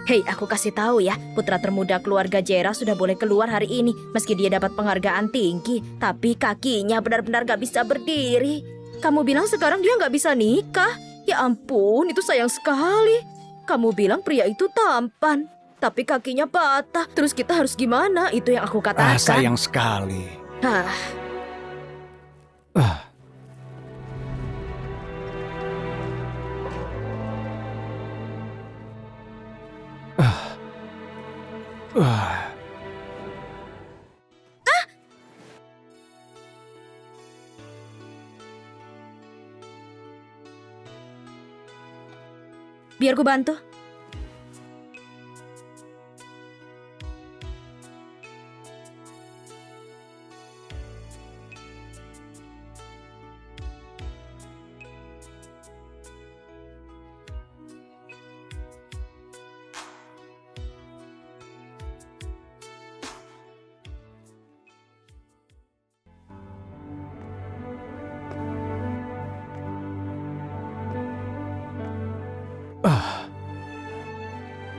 Hei, aku kasih tahu ya, putra termuda keluarga Jera sudah boleh keluar hari ini. Meski dia dapat penghargaan tinggi, tapi kakinya benar-benar gak bisa berdiri. Kamu bilang sekarang dia gak bisa nikah? Ya ampun, itu sayang sekali. Kamu bilang pria itu tampan, tapi kakinya patah. Terus kita harus gimana? Itu yang aku katakan. Sayang sekali. Hah. Ah. Biar ku bantu.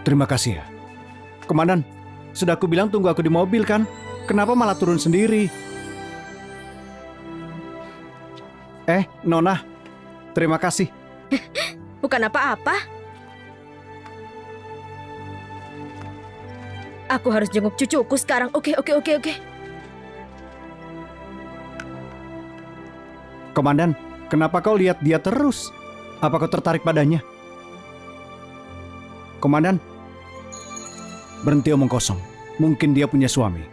Terima kasih ya. Komandan, sudah aku bilang tunggu aku di mobil kan? Kenapa malah turun sendiri? Nona, terima kasih. Bukan apa-apa. Aku harus jenguk cucuku sekarang. Oke. Komandan, kenapa kau lihat dia terus? Apa kau tertarik padanya? Komandan, berhenti omong kosong. Mungkin dia punya suami.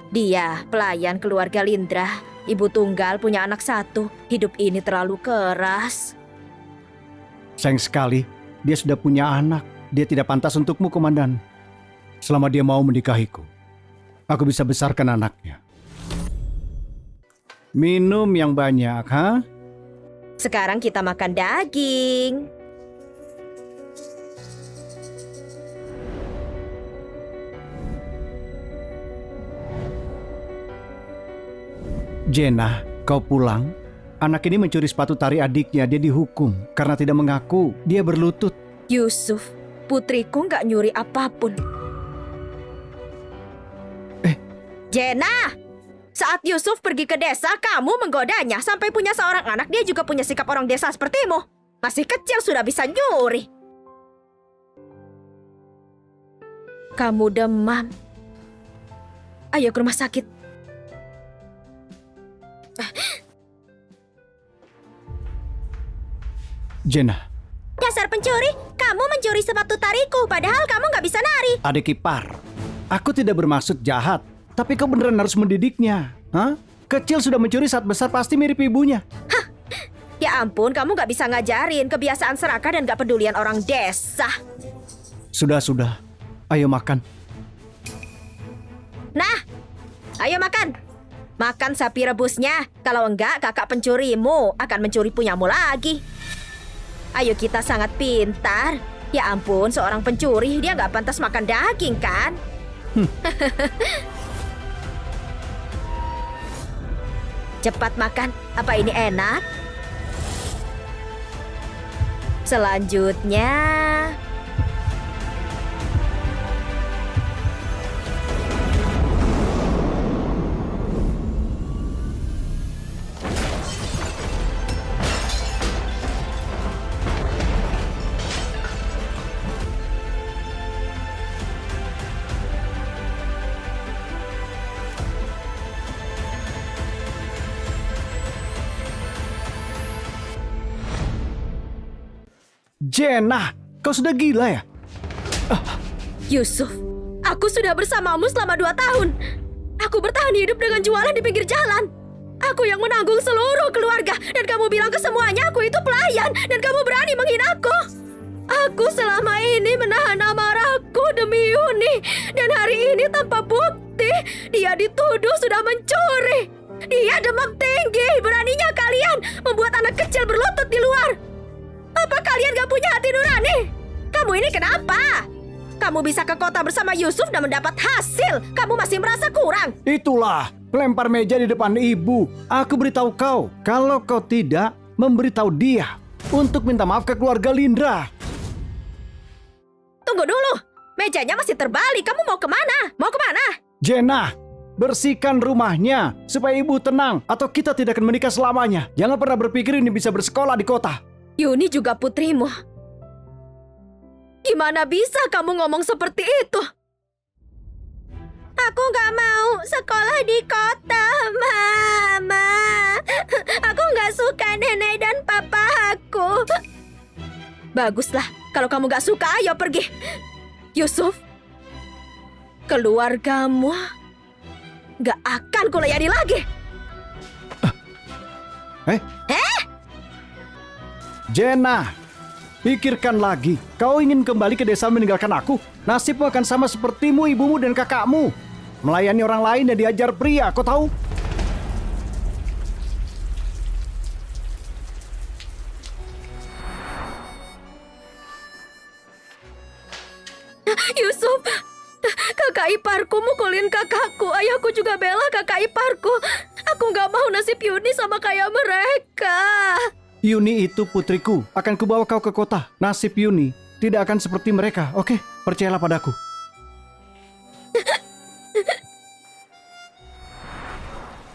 Dia pelayan keluarga Lindra. Ibu tunggal, punya anak satu. Hidup ini terlalu keras. Sayang sekali, dia sudah punya anak. Dia tidak pantas untukmu, Komandan. Selama dia mau menikahiku, aku bisa besarkan anaknya. Minum yang banyak, ha? Sekarang kita makan daging. Jenna, kau pulang. Anak ini mencuri sepatu tari adiknya. Dia dihukum karena tidak mengaku. Dia berlutut. Yusuf, putriku nggak nyuri apapun. Jenna, saat Yusuf pergi ke desa, kamu menggodanya sampai punya seorang anak. Dia juga punya sikap orang desa sepertimu. Masih kecil sudah bisa nyuri. Kamu demam. Ayo ke rumah sakit. Jenna, Dasar pencuri, kamu mencuri sepatu tariku, padahal kamu nggak bisa nari. adik ipar, aku tidak bermaksud jahat. Tapi kau beneran harus mendidiknya. Hah? Kecil sudah mencuri, saat besar pasti mirip ibunya. Ya ampun, kamu nggak bisa ngajarin kebiasaan serakah dan nggak pedulian orang desa. Sudah. Ayo makan. Nah, ayo makan. Makan sapi rebusnya. Kalau enggak, kakak pencurimu akan mencuri punyamu lagi. Ayo, kita sangat pintar. Ya ampun, seorang pencuri, dia nggak pantas makan daging, kan? Cepat makan. Apa ini enak? Selanjutnya... Jenna, kau sudah gila ya? Yusuf, aku sudah bersamamu selama 2 tahun. Aku bertahan hidup dengan jualan di pinggir jalan. Aku yang menanggung seluruh keluarga. Dan kamu bilang ke semuanya aku itu pelayan. Dan kamu berani menghinaku. Aku selama ini menahan amarahku demi Yuni. Dan hari ini tanpa bukti, dia dituduh sudah mencuri. Dia demam tinggi. Beraninya kalian membuat anak kecil berlutut di luar. Apa kalian gak punya hati nurani? Kamu ini kenapa? Kamu bisa ke kota bersama Yusuf dan mendapat hasil. Kamu masih merasa kurang. Itulah, pelempar meja di depan ibu. Aku beritahu kau, kalau kau tidak memberitahu dia untuk minta maaf ke keluarga Lindra. Tunggu dulu. Mejanya masih terbalik. Kamu mau kemana? Mau kemana? Jenna, bersihkan rumahnya supaya ibu tenang atau kita tidak akan menikah selamanya. Jangan pernah berpikir ini bisa bersekolah di kota. Yuni juga putrimu. Gimana bisa kamu ngomong seperti itu? Aku nggak mau sekolah di kota, Mama. Aku nggak suka nenek dan papa aku. Baguslah, kalau kamu nggak suka, ayo pergi. Yusuf, keluargamu nggak akan kulayani lagi. Jenna, pikirkan lagi. Kau ingin kembali ke desa meninggalkan aku? Nasibmu akan sama sepertimu, ibumu dan kakakmu. Melayani orang lain dan diajar pria, kau tahu? Yusuf, kakak iparku mukulin kakakku. Ayahku juga bela kakak iparku. Aku nggak mau nasib Yuni sama kayak mereka. Yuni itu putriku. Akan kubawa kau ke kota. Nasib Yuni tidak akan seperti mereka. Oke, percayalah padaku.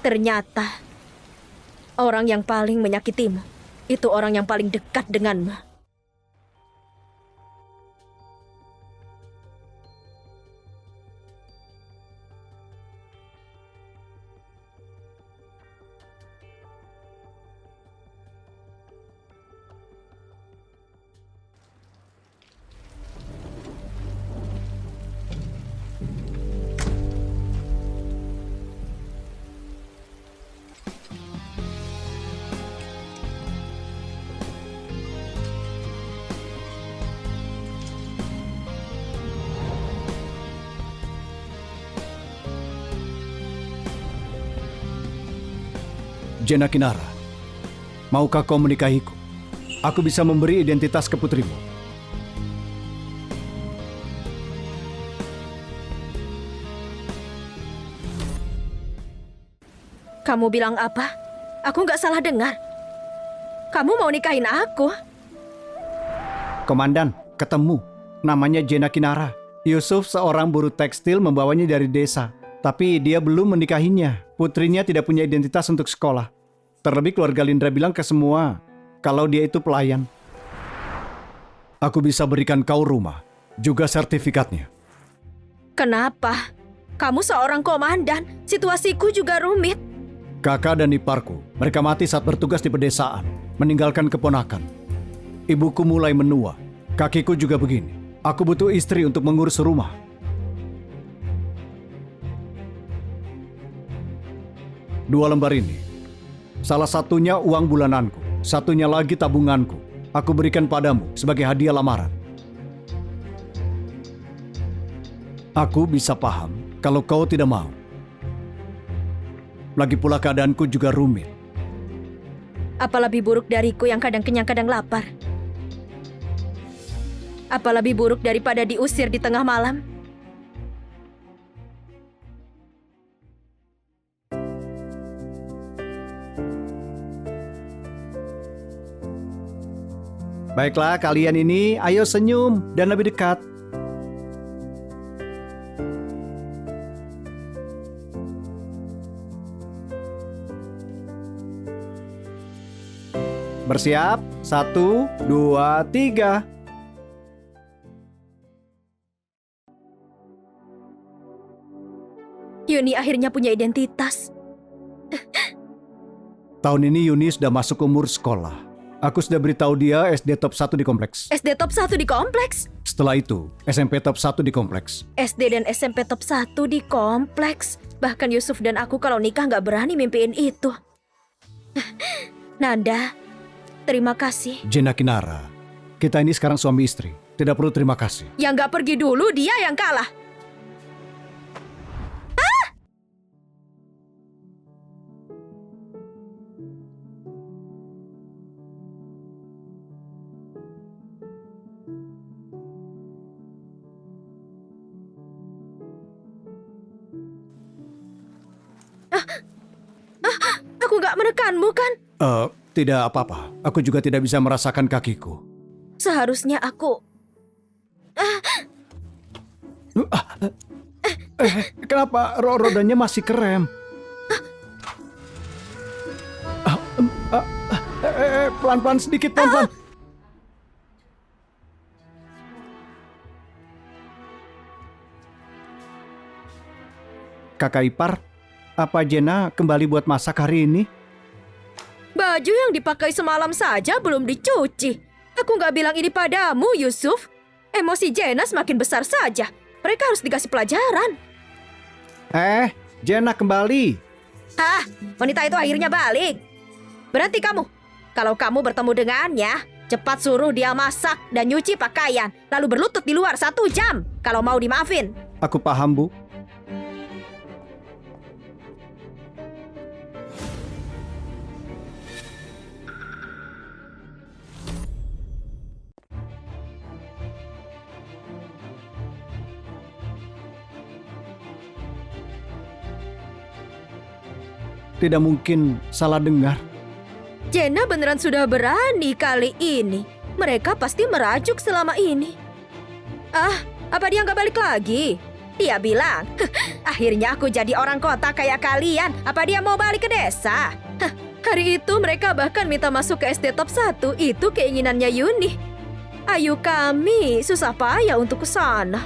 Ternyata orang yang paling menyakitimu itu orang yang paling dekat denganmu. Jenna Kinara, maukah kau menikahiku? Aku bisa memberi identitas ke putrimu. Kamu bilang apa? Aku nggak salah dengar. Kamu mau nikahin aku? Komandan, ketemu. Namanya Jenna Kinara. Yusuf seorang buruh tekstil membawanya dari desa. Tapi dia belum menikahinya. Putrinya tidak punya identitas untuk sekolah. Terlebih keluarga Lindra bilang ke semua kalau dia itu pelayan. Aku bisa berikan kau rumah, juga sertifikatnya. Kenapa? Kamu seorang komandan. Situasiku juga rumit. Kakak dan iparku, mereka mati saat bertugas di pedesaan, meninggalkan keponakan. Ibuku mulai menua, kakiku juga begini. Aku butuh istri untuk mengurus rumah. Dua lembar ini. Salah satunya uang bulananku, satunya lagi tabunganku. Aku berikan padamu sebagai hadiah lamaran. Aku bisa paham kalau kau tidak mau. Lagi pula keadaanku juga rumit. Apa lebih buruk dariku yang kadang kenyang kadang lapar? Apa lebih buruk daripada diusir di tengah malam? Baiklah, kalian ini ayo senyum dan lebih dekat. Bersiap, 1, 2, 3. Yuni akhirnya punya identitas. Tahun ini Yuni sudah masuk umur sekolah. Aku sudah beritahu dia SD top 1 di kompleks. SD top 1 di kompleks? Setelah itu, SMP top 1 di kompleks. SD dan SMP top 1 di kompleks. Bahkan Yusuf dan aku kalau nikah nggak berani mimpiin itu. Nanda, terima kasih. Jenna Kinara, kita ini sekarang suami istri. Tidak perlu terima kasih. Yang nggak pergi dulu, dia yang kalah. Aku nggak menekanmu kan? Tidak apa-apa. Aku juga tidak bisa merasakan kakiku. Seharusnya aku... Kenapa rodanya masih kerem? Pelan-pelan sedikit, pelan-pelan. Kakak ipar, apa Jenna kembali buat masak hari ini? Baju yang dipakai semalam saja belum dicuci. Aku nggak bilang ini padamu, Yusuf. Emosi Jenna semakin besar saja. Mereka harus dikasih pelajaran. Jenna kembali. Hah, wanita itu akhirnya balik. Berhenti kamu. Kalau kamu bertemu dengannya, cepat suruh dia masak dan nyuci pakaian. Lalu berlutut di luar 1 jam. Kalau mau dimaafin. Aku paham, Bu. Tidak mungkin salah dengar. Jenna beneran sudah berani kali ini. Mereka pasti merajuk selama ini. Apa dia nggak balik lagi? Dia bilang, akhirnya aku jadi orang kota kayak kalian. Apa dia mau balik ke desa? Hari itu mereka bahkan minta masuk ke SD Top 1. Itu keinginannya Yuni. Ayu kami susah payah untuk ke sana.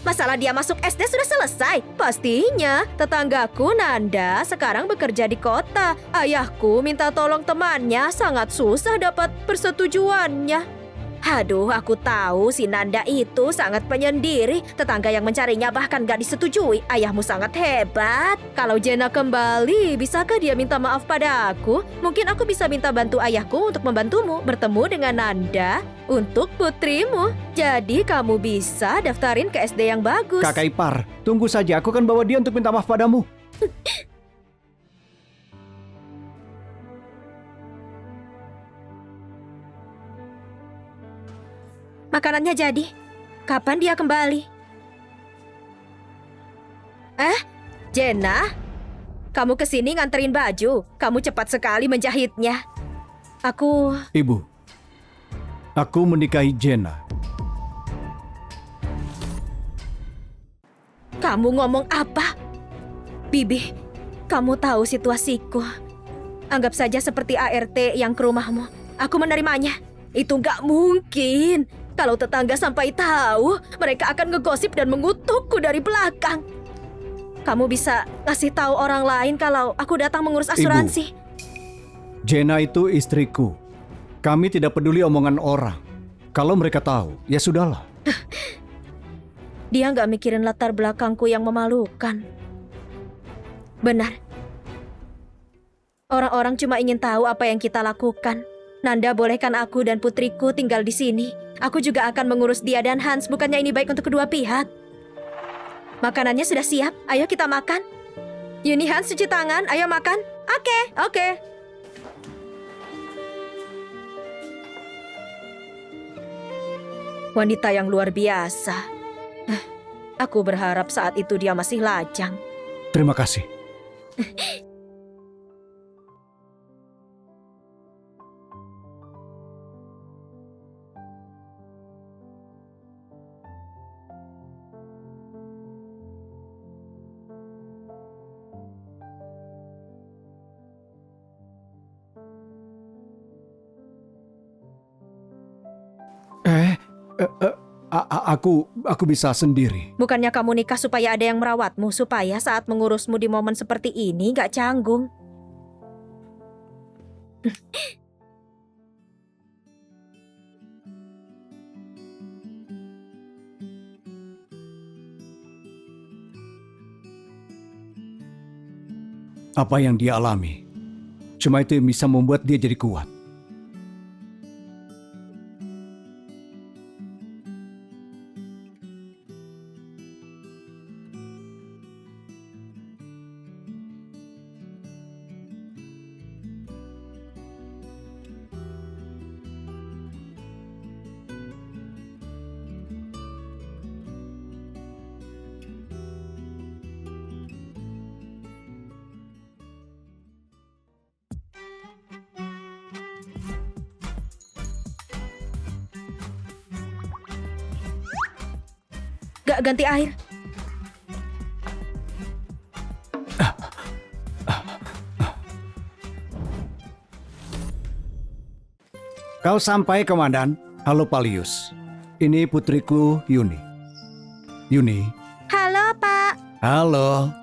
Masalah dia masuk SD sudah selesai. Pastinya, tetanggaku Nanda sekarang bekerja di kota. Ayahku minta tolong temannya, sangat susah dapat persetujuannya. Aduh, aku tahu si Nanda itu sangat penyendiri. Tetangga yang mencarinya bahkan gak disetujui. Ayahmu sangat hebat. Kalau Jenna kembali, bisakah dia minta maaf pada aku? Mungkin aku bisa minta bantu ayahku untuk membantumu bertemu dengan Nanda untuk putrimu. Jadi kamu bisa daftarin ke SD yang bagus. Kakak ipar, tunggu saja. Aku akan bawa dia untuk minta maaf padamu. Makanannya jadi. Kapan dia kembali? Jenna? Kamu kesini nganterin baju. Kamu cepat sekali menjahitnya. Ibu, aku menikahi Jenna. Kamu ngomong apa? Bibi, kamu tahu situasiku. Anggap saja seperti ART yang ke rumahmu. Aku menerimanya. Itu nggak mungkin. Kalau tetangga sampai tahu, mereka akan ngegosip dan mengutukku dari belakang. Kamu bisa kasih tahu orang lain kalau aku datang mengurus asuransi. Ibu, Jenna itu istriku. Kami tidak peduli omongan orang. Kalau mereka tahu, ya sudahlah. Dia nggak mikirin latar belakangku yang memalukan. Benar. Orang-orang cuma ingin tahu apa yang kita lakukan. Nanda bolehkan aku dan putriku tinggal di sini. Aku juga akan mengurus dia dan Hans. Bukannya ini baik untuk kedua pihak? Makanannya sudah siap. Ayo kita makan. Yuni, Hans, cuci tangan. Ayo makan. Oke. Wanita yang luar biasa. Aku berharap saat itu dia masih lajang. Terima kasih. Aku bisa sendiri. Bukannya kamu nikah supaya ada yang merawatmu, supaya saat mengurusmu di momen seperti ini gak canggung. Apa yang dia alami, cuma itu yang bisa membuat dia jadi kuat. ganti air. Kau sampai, Komandan. Halo, Palius. Ini putriku, Yuni. Yuni. Halo, Pak. Halo.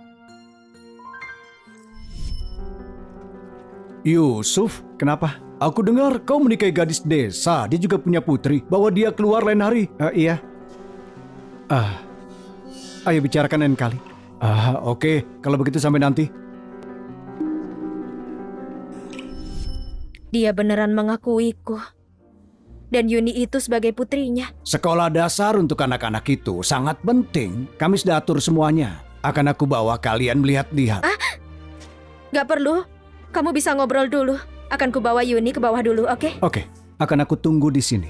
Yusuf, kenapa? Aku dengar kau menikahi gadis desa. Dia juga punya putri. Bawa dia keluar lain hari. Iya. Ayo bicarakan lain kali. Oke. Kalau begitu sampai nanti. Dia beneran mengakuiku. Dan Yuni itu sebagai putrinya. Sekolah dasar untuk anak-anak itu sangat penting. Kami sudah atur semuanya. Akan aku bawa kalian melihat-lihat. Gak perlu. Kamu bisa ngobrol dulu. Akan kubawa Yuni ke bawah dulu, oke? Oke. Akan aku tunggu di sini.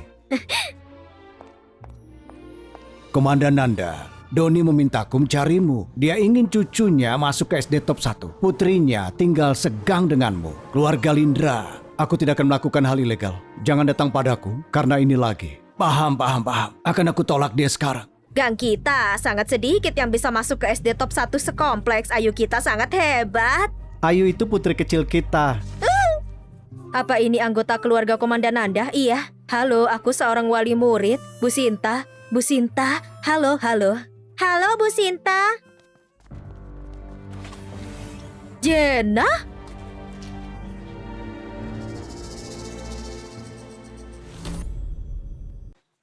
Komandan Nanda, Doni memintaku mencarimu. Dia ingin cucunya masuk ke SD top 1. Putrinya tinggal segang denganmu. Keluarga Lindra. Aku tidak akan melakukan hal ilegal. Jangan datang padaku karena ini lagi. Paham. Akan aku tolak dia sekarang. Gang kita sangat sedikit yang bisa masuk ke SD top 1 sekompleks. Ayu kita sangat hebat. Ayu itu putri kecil kita. Apa ini anggota keluarga Komandan Nanda? Iya. Halo, aku seorang wali murid. Bu Sinta. Bu Sinta. Halo. Halo, Bu Sinta. Jenna?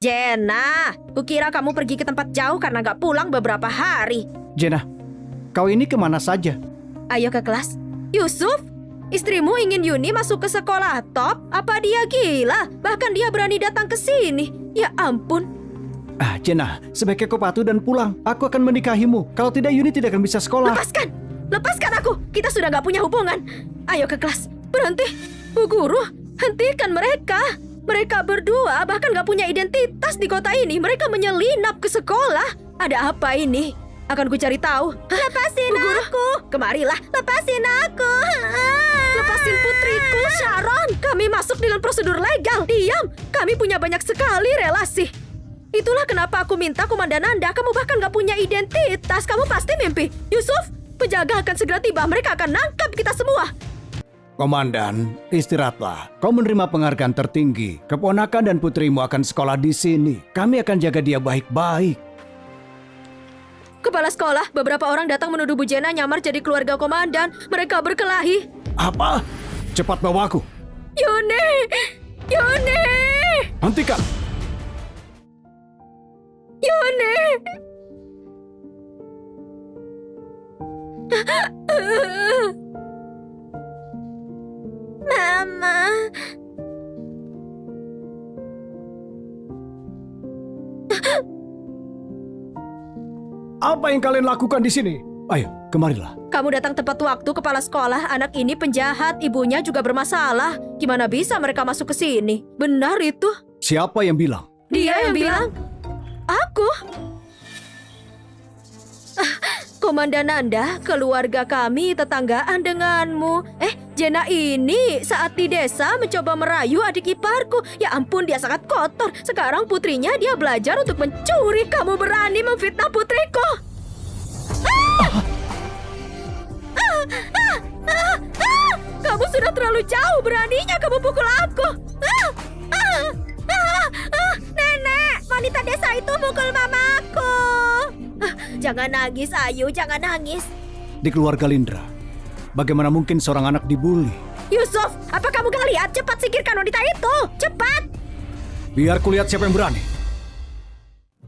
Jenna, kukira kamu pergi ke tempat jauh karena gak pulang beberapa hari. Jenna, kau ini kemana saja? Ayo ke kelas. Yusuf, istrimu ingin Yuni masuk ke sekolah top? Apa dia gila? Bahkan dia berani datang ke sini. Ya ampun. Jenna, sebaiknya kau patuh dan pulang. Aku akan menikahimu. Kalau tidak, Yuni tidak akan bisa sekolah. Lepaskan aku. Kita sudah gak punya hubungan. Ayo ke kelas. Berhenti. Bu Guru, hentikan mereka. Mereka berdua bahkan gak punya identitas di kota ini. Mereka menyelinap ke sekolah. Ada apa ini? Akan ku cari tahu. Lepasin aku. Kemarilah. Lepasin aku. Lepasin putriku, Sharon. Kami masuk dengan prosedur legal. Diam. Kami punya banyak sekali relasi. Itulah kenapa aku minta Komandan Nanda. Kamu bahkan gak punya identitas. Kamu pasti mimpi. Yusuf, penjaga akan segera tiba. Mereka akan nangkap kita semua. Komandan, istirahatlah. Kau menerima penghargaan tertinggi. Keponakan dan putrimu akan sekolah di sini. Kami akan jaga dia baik-baik. Kepala sekolah, beberapa orang datang menuduh Bu Jenna nyamar jadi keluarga komandan. Mereka berkelahi. Apa? Cepat bawa aku. Yuni! Hentikan. Yuni! Mama. Apa yang kalian lakukan di sini? Ayo, kemarilah. Kamu datang tepat waktu, kepala sekolah. Anak ini penjahat, ibunya juga bermasalah. Gimana bisa mereka masuk ke sini? Benar itu? Siapa yang bilang? Dia yang bilang. Aku? Komandan Nanda, keluarga kami tetanggaan denganmu. Jenna ini saat di desa mencoba merayu adik iparku. Ya ampun, dia sangat kotor. Sekarang putrinya dia belajar untuk mencuri. Kamu berani memfitnah putriku? Kamu sudah terlalu jauh, beraninya kamu pukul aku. Nenek, wanita desa itu pukul mamaku. Jangan nangis, Ayu, jangan nangis. Di keluarga Lindra, bagaimana mungkin seorang anak dibully? Yusuf, apa kamu gak lihat? Cepat singkirkan wanita itu, cepat. Biar kulihat siapa yang berani.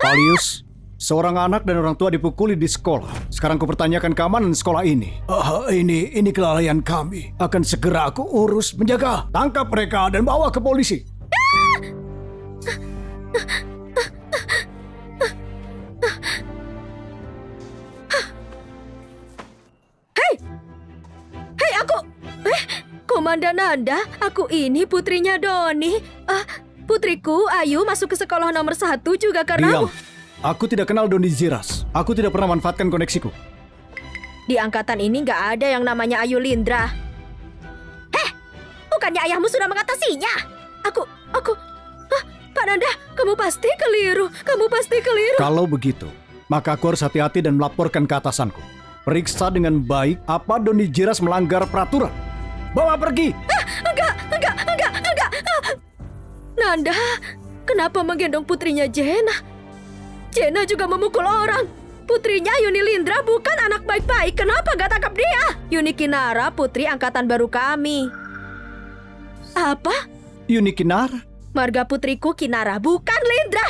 Palius, seorang anak dan orang tua dipukuli di sekolah. Sekarang kupertanyakan keamanan sekolah ini. Ini kelalaian kami. Akan segera aku urus, menjaga. Tangkap mereka dan bawa ke polisi. Komandan Nanda, aku ini putrinya Doni. Putriku, Ayu masuk ke sekolah nomor 1 juga karena Diam. Aku tidak kenal Doni Ziras. Aku tidak pernah manfaatkan koneksiku. Di angkatan ini nggak ada yang namanya Ayu Lindra. Bukannya ayahmu sudah mengatasinya? Pak Nanda, kamu pasti keliru. Kalau begitu, Maka aku harus hati-hati dan melaporkan ke atasanku. Periksa dengan baik apa Doni Jiras melanggar peraturan. Bawa pergi! Enggak. Nanda, kenapa menggendong putrinya Jena? Jena juga memukul orang. Putrinya Yuni Lindra bukan anak baik-baik. Kenapa gak tangkap dia? Yuni Kinara, putri angkatan baru kami. Apa? Yuni Kinara? Marga putriku Kinara, bukan Lindra.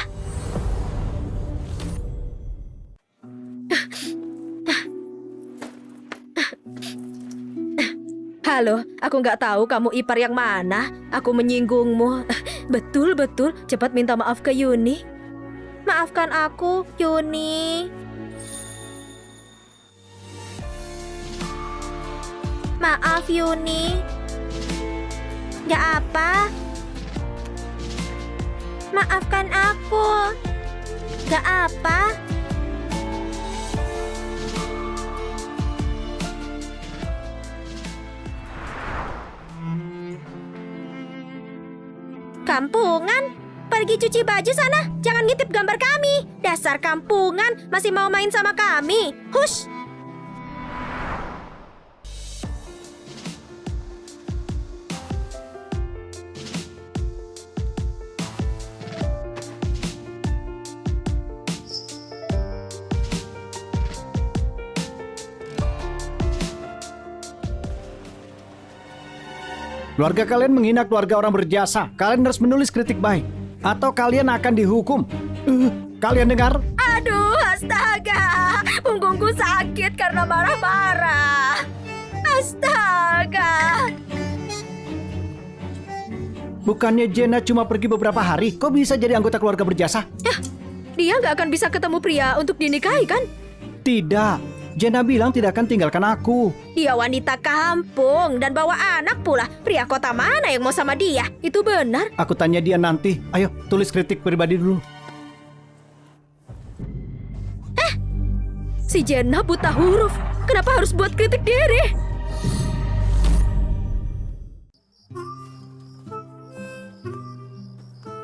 Halo, aku nggak tahu kamu ipar yang mana. Aku menyinggungmu. Betul. Cepat minta maaf ke Yuni. Maafkan aku, Yuni. Maaf, Yuni. Nggak apa. Maafkan aku. Nggak apa. Kampungan? Pergi cuci baju sana. Jangan ngintip gambar kami. Dasar kampungan, masih mau main sama kami. Hush! Keluarga kalian menghina keluarga orang berjasa. Kalian harus menulis kritik baik. Atau kalian akan dihukum. Kalian dengar? Aduh, astaga. Punggungku sakit karena marah-marah. Astaga. Bukannya Jena cuma pergi beberapa hari? Kok bisa jadi anggota keluarga berjasa? Dia nggak akan bisa ketemu pria untuk dinikahi, kan? Tidak. Jena bilang tidak akan tinggalkan aku. Dia wanita kampung dan bawa anak pula. Pria kota mana yang mau sama dia? Itu benar. Aku tanya dia nanti. Ayo, tulis kritik pribadi dulu. Si Jena buta huruf. Kenapa harus buat kritik diri?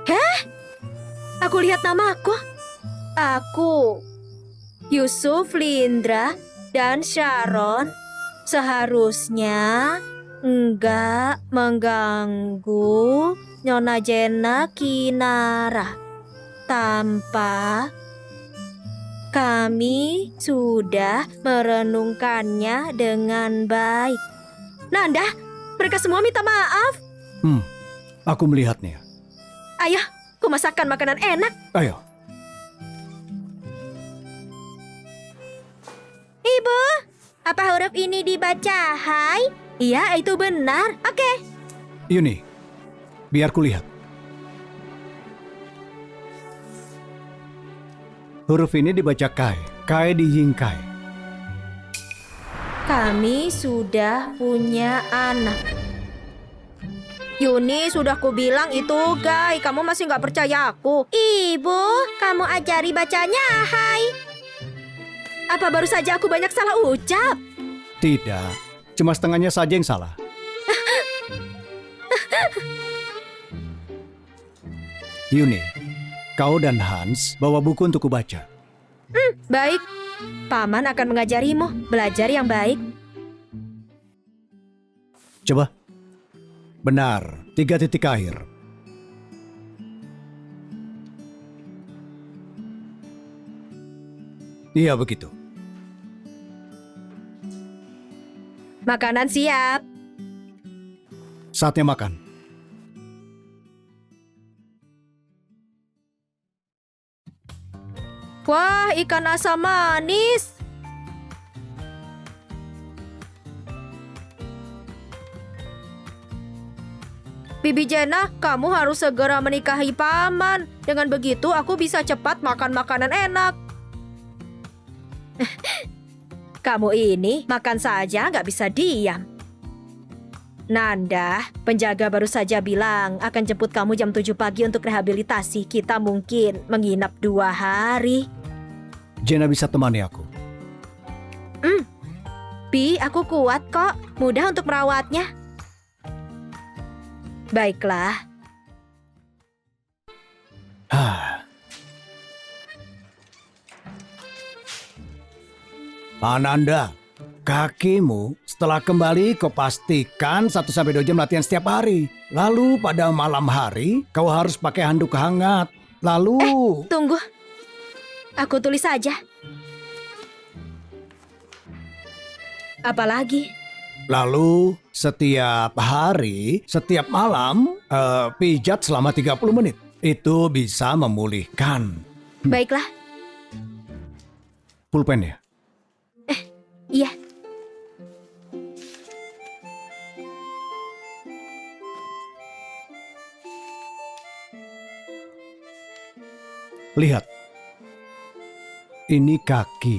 Heh? Aku lihat namaku. Aku Yusuf Lindra dan Sharon seharusnya enggak mengganggu Nona Jena Kinara tanpa kami sudah merenungkannya dengan baik. Nanda, mereka semua minta maaf. Aku melihatnya. Ayo, ku masakkan makanan enak. Ayo. Ibu, apa huruf ini dibaca hai? Iya, itu benar. Oke. Yuni, biar ku lihat. Huruf ini dibaca Kai. Kai di Yingkai. Kami sudah punya anak. Yuni, sudah kubilang itu, Guy. Kamu masih nggak percaya aku. Ibu, kamu ajari bacanya hai. Apa baru saja aku banyak salah ucap? Tidak, cuma setengahnya saja yang salah. Yuni, kau dan Hans bawa buku untuk kubaca. Baik, Paman akan mengajarimu belajar yang baik. Coba. Benar, 3 titik akhir. Iya begitu. Makanan siap. Saatnya makan. Wah, ikan asam manis. Bibi Jena, kamu harus segera menikahi Paman. Dengan begitu aku bisa cepat makan makanan enak. Kamu ini makan saja nggak bisa diam. Nanda, penjaga baru saja bilang akan jemput kamu jam 7 pagi untuk rehabilitasi. Kita mungkin menginap 2 hari. Jena bisa temani aku. Pi, aku kuat kok. Mudah untuk merawatnya. Baiklah. Ananda, kakimu setelah kembali kau pastikan 1-2 jam latihan setiap hari. Lalu pada malam hari kau harus pakai handuk hangat. Lalu... Tunggu. Aku tulis saja. Apalagi? Lalu setiap hari, setiap malam, pijat selama 30 menit. Itu bisa memulihkan. Baiklah. Pulpen ya? Iya. Lihat. Ini kaki.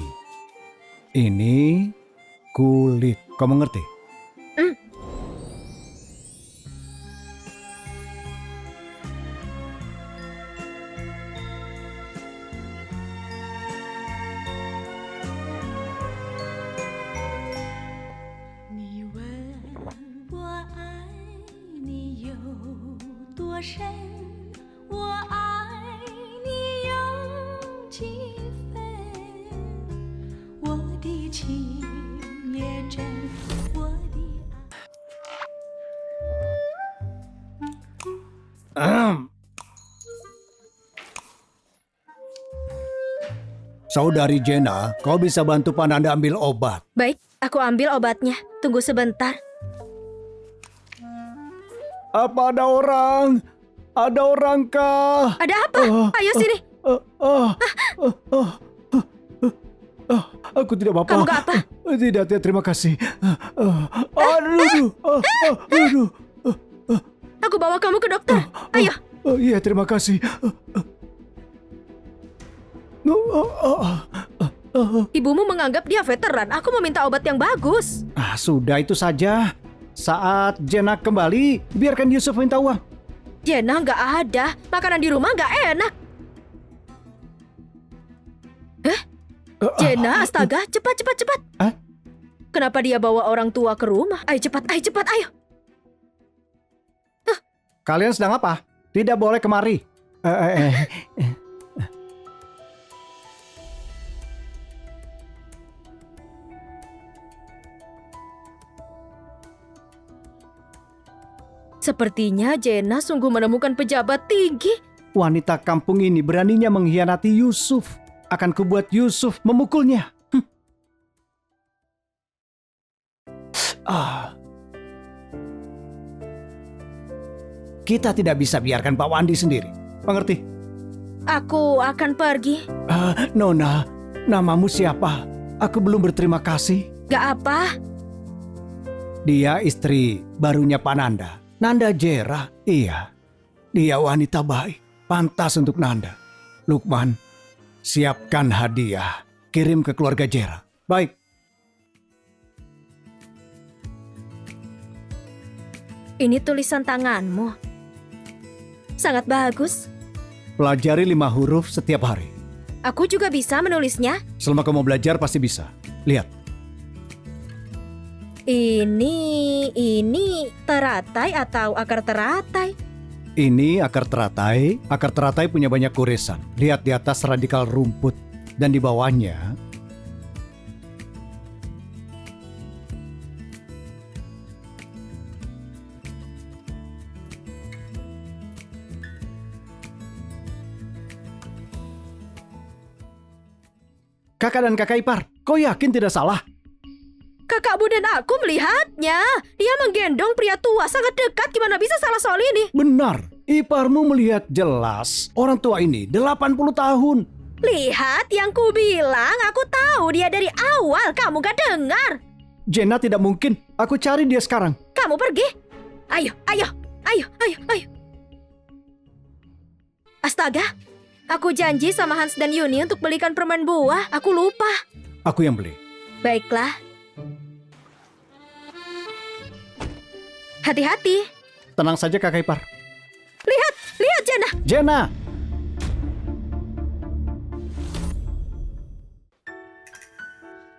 Ini kulit. Kau mengerti? Saudari Jenna, kau bisa bantu Pananda ambil obat. Baik, aku ambil obatnya. Tunggu sebentar. Apa ada orang? Ada orang kah? Ada apa? Ayo sini. Aku tidak apa-apa. Kamu gak apa? Tidak, terima kasih. Aduh. Aku bawa kamu ke dokter. Ayo. Iya, terima kasih. Ibumu menganggap dia veteran. Aku meminta obat yang bagus. Sudah itu saja. Saat Jenna kembali, biarkan Yusuf minta uang. Jenna nggak ada. Makanan di rumah nggak enak. Jenna, astaga, cepat. Kenapa dia bawa orang tua ke rumah? Ayo cepat, ayo. Kalian sedang apa? Tidak boleh kemari. Sepertinya Jenna sungguh menemukan pejabat tinggi. Wanita kampung ini beraninya mengkhianati Yusuf. Akan kubuat Yusuf memukulnya. Kita tidak bisa biarkan Pak Wandi sendiri. Mengerti? Aku akan pergi. Nona, namamu siapa? Aku belum berterima kasih. Gak apa. Dia istri barunya Pananda. Nanda Jera, iya. Dia wanita baik, pantas untuk Nanda. Lukman, siapkan hadiah, kirim ke keluarga Jera. Baik. Ini tulisan tanganmu. Sangat bagus. Pelajari 5 huruf setiap hari. Aku juga bisa menulisnya. Selama kamu belajar pasti bisa. Lihat. Ini teratai atau akar teratai? Ini akar teratai. Akar teratai punya banyak goresan. Lihat di atas radikal rumput. Dan di bawahnya... Kakak dan kakak ipar, kau yakin tidak salah? Kakakmu dan aku melihatnya. Dia menggendong pria tua sangat dekat. Gimana bisa salah soal ini? Benar, iparmu melihat jelas. Orang tua ini 80 tahun. Lihat yang ku bilang. Aku tahu dia dari awal. Kamu gak dengar. Jenna tidak mungkin. Aku cari dia sekarang. Kamu pergi. Ayo. Astaga. Aku janji sama Hans dan Yuni untuk belikan permen buah. Aku lupa. Aku yang beli. Baiklah. Hati-hati. Tenang saja kakak ipar. Lihat Jenna. Jenna!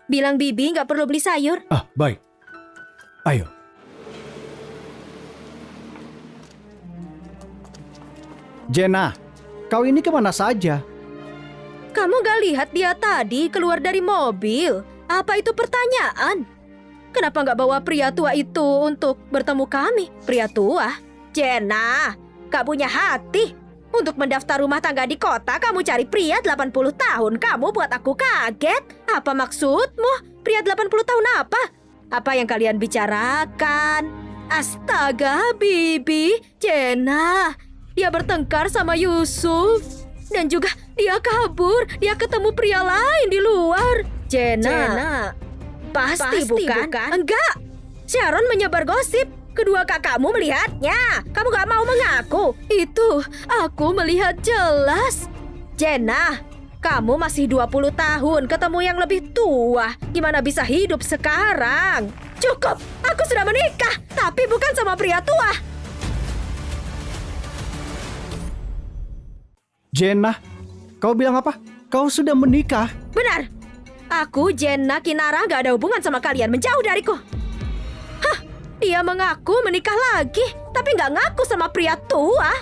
Bilang Bibi nggak perlu beli sayur. Baik. Ayo. Jenna, kau ini kemana saja? Kamu gak lihat dia tadi keluar dari mobil? Apa itu pertanyaan? Kenapa nggak bawa pria tua itu untuk bertemu kami? Pria tua? Jenna, gak punya hati. Untuk mendaftar rumah tangga di kota, kamu cari pria 80 tahun. Kamu buat aku kaget. Apa maksudmu? Pria 80 tahun apa? Apa yang kalian bicarakan? Astaga, Bibi, Jenna. Dia bertengkar sama Yusuf. Dan juga dia kabur. Dia ketemu pria lain di luar. Jenna. Pasti bukan? Enggak. Sharon menyebar gosip. Kedua kakakmu melihatnya. Kamu gak mau mengaku. Itu, aku melihat jelas. Jenna, kamu masih 20 tahun ketemu yang lebih tua. Gimana bisa hidup sekarang? Cukup, aku sudah menikah. Tapi bukan sama pria tua. Jenna, kau bilang apa? Kau sudah menikah? Benar. Aku, Jenna Kinara, gak ada hubungan sama kalian. Menjauh dariku. Hah, dia mengaku menikah lagi, tapi gak ngaku sama pria tua.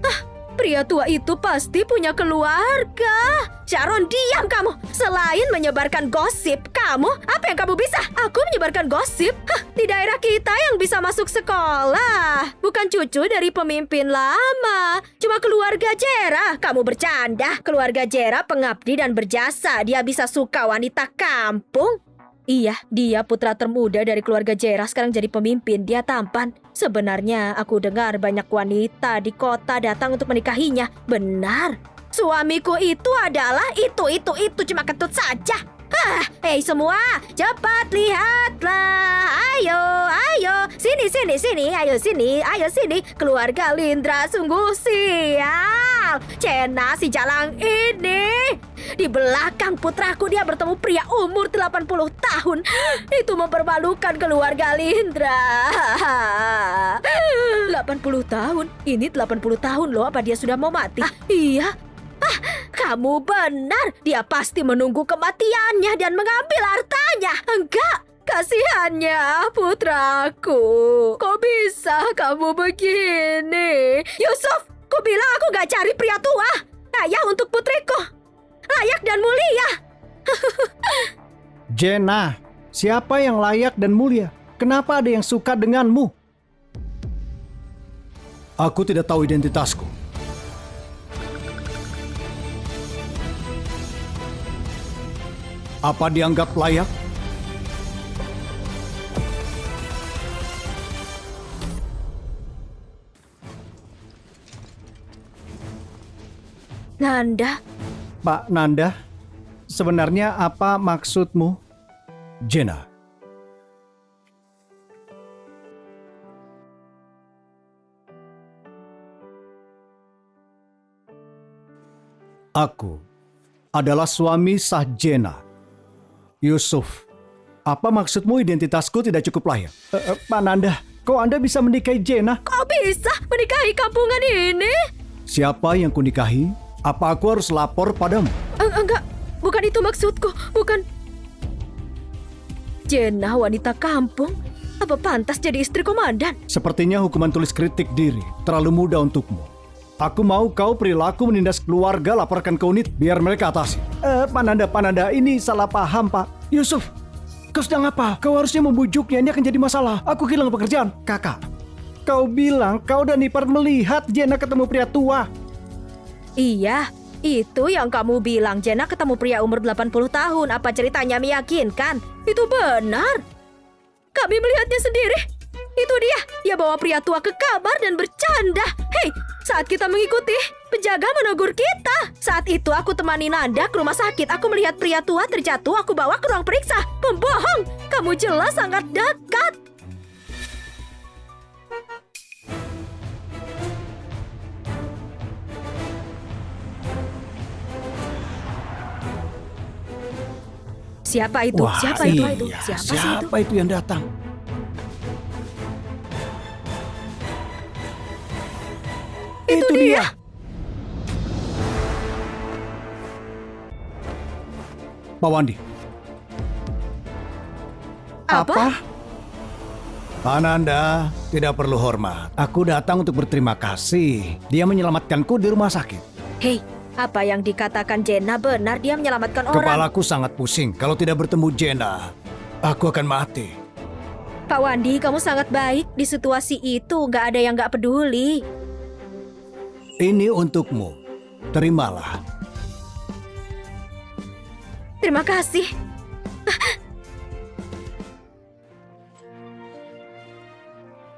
Hah, pria tua itu pasti punya keluarga. Sharon, diam kamu. Selain menyebarkan gosip, kamu, apa yang kamu bisa? Aku menyebarkan gosip? Hah, di daerah kita yang bisa masuk sekolah. Bukan cucu dari pemimpin lama. Cuma keluarga Jera. Kamu bercanda. Keluarga Jera pengabdi dan berjasa. Dia bisa suka wanita kampung. Iya, dia putra termuda dari keluarga Jera, sekarang jadi pemimpin. Dia tampan. Sebenarnya aku dengar banyak wanita di kota datang untuk menikahinya. Benar. Suamiku itu adalah itu cuma kentut saja. Hah, hei semua, cepat lihatlah. Ayo, sini, ayo sini. Keluarga Lindra sungguh sial. Jenna si jalang ini. Di belakang putraku dia bertemu pria umur 80 tahun. Itu mempermalukan keluarga Lindra. 80 tahun? Ini 80 tahun loh, apa dia sudah mau mati? Iya. Kamu benar. Dia pasti menunggu kematiannya dan mengambil hartanya. Enggak. Kasihannya putraku. Kok bisa kamu begini? Yusuf, ku bilang aku gak cari pria tua. Ayah untuk putriku. Layak dan mulia. Jenna, siapa yang layak dan mulia? Kenapa ada yang suka denganmu? Aku tidak tahu identitasku. Apa dianggap layak? Nanda, Pak Nanda, sebenarnya apa maksudmu? Jenna. Aku adalah suami sah Jenna. Yusuf, apa maksudmu identitasku tidak cukup layak? Pak Nanda, kok Anda bisa menikahi Jenna? kok bisa menikahi kampungan ini? Siapa yang kunikahi? Apa aku harus lapor padamu? Enggak, bukan itu maksudku. Bukan. Jenna wanita kampung. Apa pantas jadi istri komandan? Sepertinya hukuman tulis kritik diri terlalu mudah untukmu. Aku mau kau perilaku menindas keluarga laporkan ke unit biar mereka atasi. Pak Nanda, ini salah paham, Pak. Yusuf, kau sedang apa? Kau harusnya membujuknya, ini akan jadi masalah. Aku kehilangan pekerjaan. Kakak, kau bilang kau dan Ipar melihat Jenna ketemu pria tua. Iya, itu yang kamu bilang. Jenna ketemu pria umur 80 tahun. Apa ceritanya meyakinkan? Itu benar. Kami melihatnya sendiri. Itu dia. Dia bawa pria tua ke kamar dan bercanda. Hei, saat kita mengikuti, penjaga menegur kita. Saat itu aku temani Nanda ke rumah sakit. Aku melihat pria tua terjatuh. Aku bawa ke ruang periksa. Pembohong. Kamu jelas sangat dekat. Siapa itu? Wah, Siapa itu? iya. Siapa itu yang datang? Itu dia. Pak Wandi. Apa? Pak Nanda, tidak perlu hormat. Aku datang untuk berterima kasih. Dia menyelamatkanku di rumah sakit. Hei, Apa yang dikatakan Jenna benar, dia menyelamatkan orang. Kepalaku sangat pusing. Kalau tidak bertemu Jenna, aku akan mati. Pak Wandi, kamu sangat baik. Di situasi itu nggak ada yang nggak peduli. Ini untukmu. Terimalah. Terima kasih.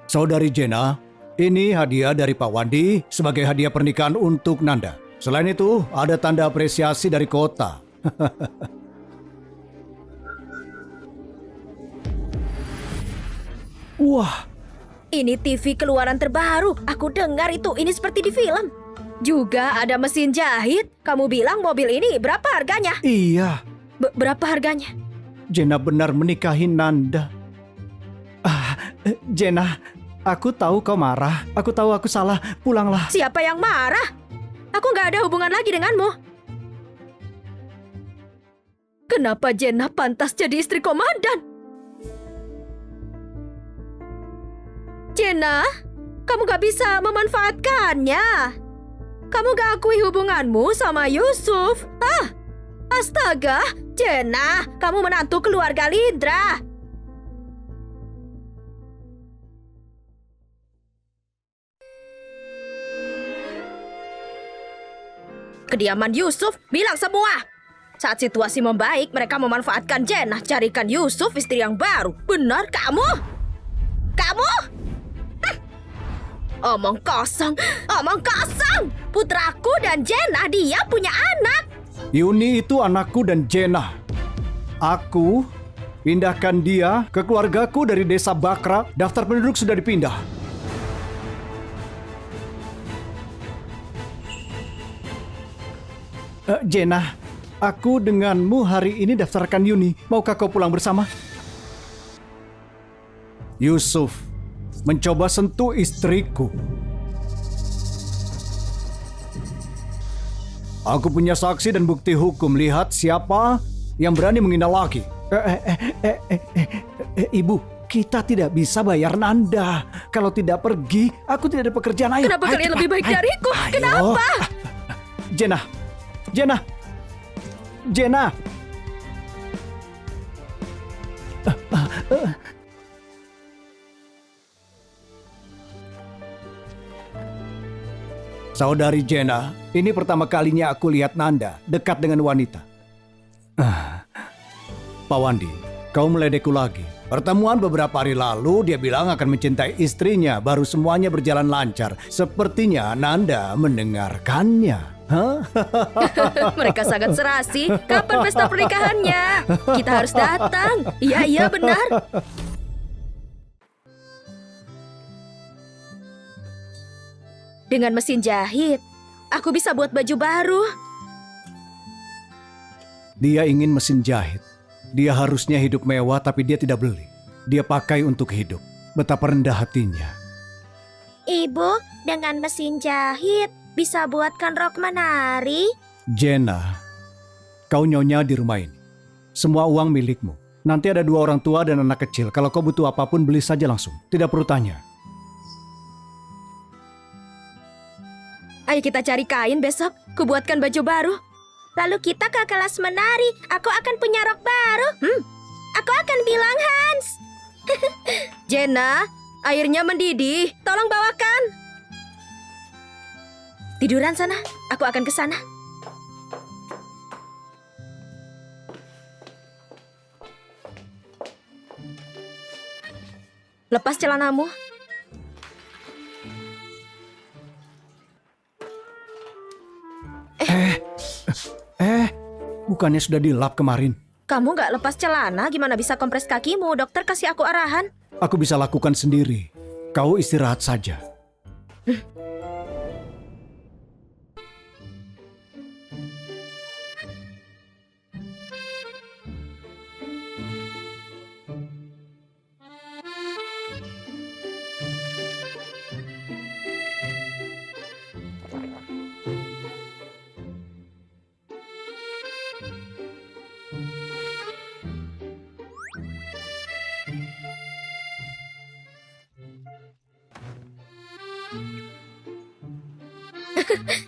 Saudari Jenna, ini hadiah dari Pak Wandi sebagai hadiah pernikahan untuk Nanda. Selain itu, ada tanda apresiasi dari kota. Wah, Ini TV keluaran terbaru. Aku dengar itu, ini seperti di film. Juga ada mesin jahit. Kamu bilang mobil ini berapa harganya? iya. Berapa harganya? Jenna benar menikahi Nanda. Jenna, aku tahu kau marah. Aku tahu aku salah. Pulanglah. Siapa yang marah? Aku nggak ada hubungan lagi denganmu. Kenapa Jenna pantas jadi istri komandan? Jenna, kamu gak bisa memanfaatkannya. Kamu gak akui hubunganmu sama Yusuf. Astaga, Jenna, kamu menantu keluarga Lindra. Kediaman Yusuf, bilang semua. Saat situasi membaik, mereka memanfaatkan Jenna, carikan Yusuf istri yang baru. Benar kamu? Kamu? Omong kosong, omong kosong. Putraku dan Jenna, dia punya anak. Yuni itu anakku dan Jenna. Aku pindahkan dia ke keluargaku dari desa Bakra. Daftar penduduk sudah dipindah. Jenna, aku denganmu hari ini daftarkan Yuni. Maukah kau pulang bersama? Yusuf mencoba sentuh istriku. Aku punya saksi dan bukti hukum. Lihat siapa yang berani menghina laki. Ibu, kita tidak bisa bayar Nanda. Kalau tidak pergi, aku tidak ada pekerjaan. Ayo, Kenapa kalian lebih baik dariku? Kenapa? Jenna, Jenna, Jenna. Saudari Jenna, ini pertama kalinya aku lihat Nanda dekat dengan wanita. Pak Wandi, kau meledekku lagi. Pertemuan beberapa hari lalu dia bilang akan mencintai istrinya, baru semuanya berjalan lancar. Sepertinya Nanda mendengarkannya. Mereka sangat serasi. Kapan pesta pernikahannya? Kita harus datang. Iya, benar. Dengan mesin jahit, aku bisa buat baju baru. Dia ingin mesin jahit. Dia harusnya hidup mewah tapi dia tidak beli. Dia pakai untuk hidup. Betapa rendah hatinya. Ibu, dengan mesin jahit bisa buatkan rok menari. Jenna, kau nyonya di rumah ini. Semua uang milikmu. Nanti ada 2 orang tua dan anak kecil. Kalau kau butuh apapun beli saja langsung. Tidak perlu tanya. Ayo kita cari kain besok. Kubuatkan baju baru. Lalu kita ke kelas menari. Aku akan punya rok baru. Aku akan bilang Hans. Jenna, airnya mendidih. Tolong bawakan. Tiduran sana. Aku akan ke sana. Lepas celanamu. Bukannya sudah dilap kemarin? Kamu nggak lepas celana, gimana bisa kompres kakimu? Dokter kasih aku arahan. Aku bisa lakukan sendiri. Kau istirahat saja.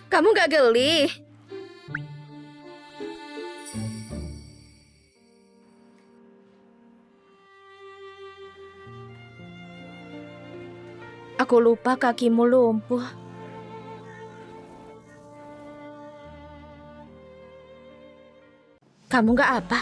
Kamu nggak geli? Aku lupa kakimu lumpuh. Kamu nggak apa?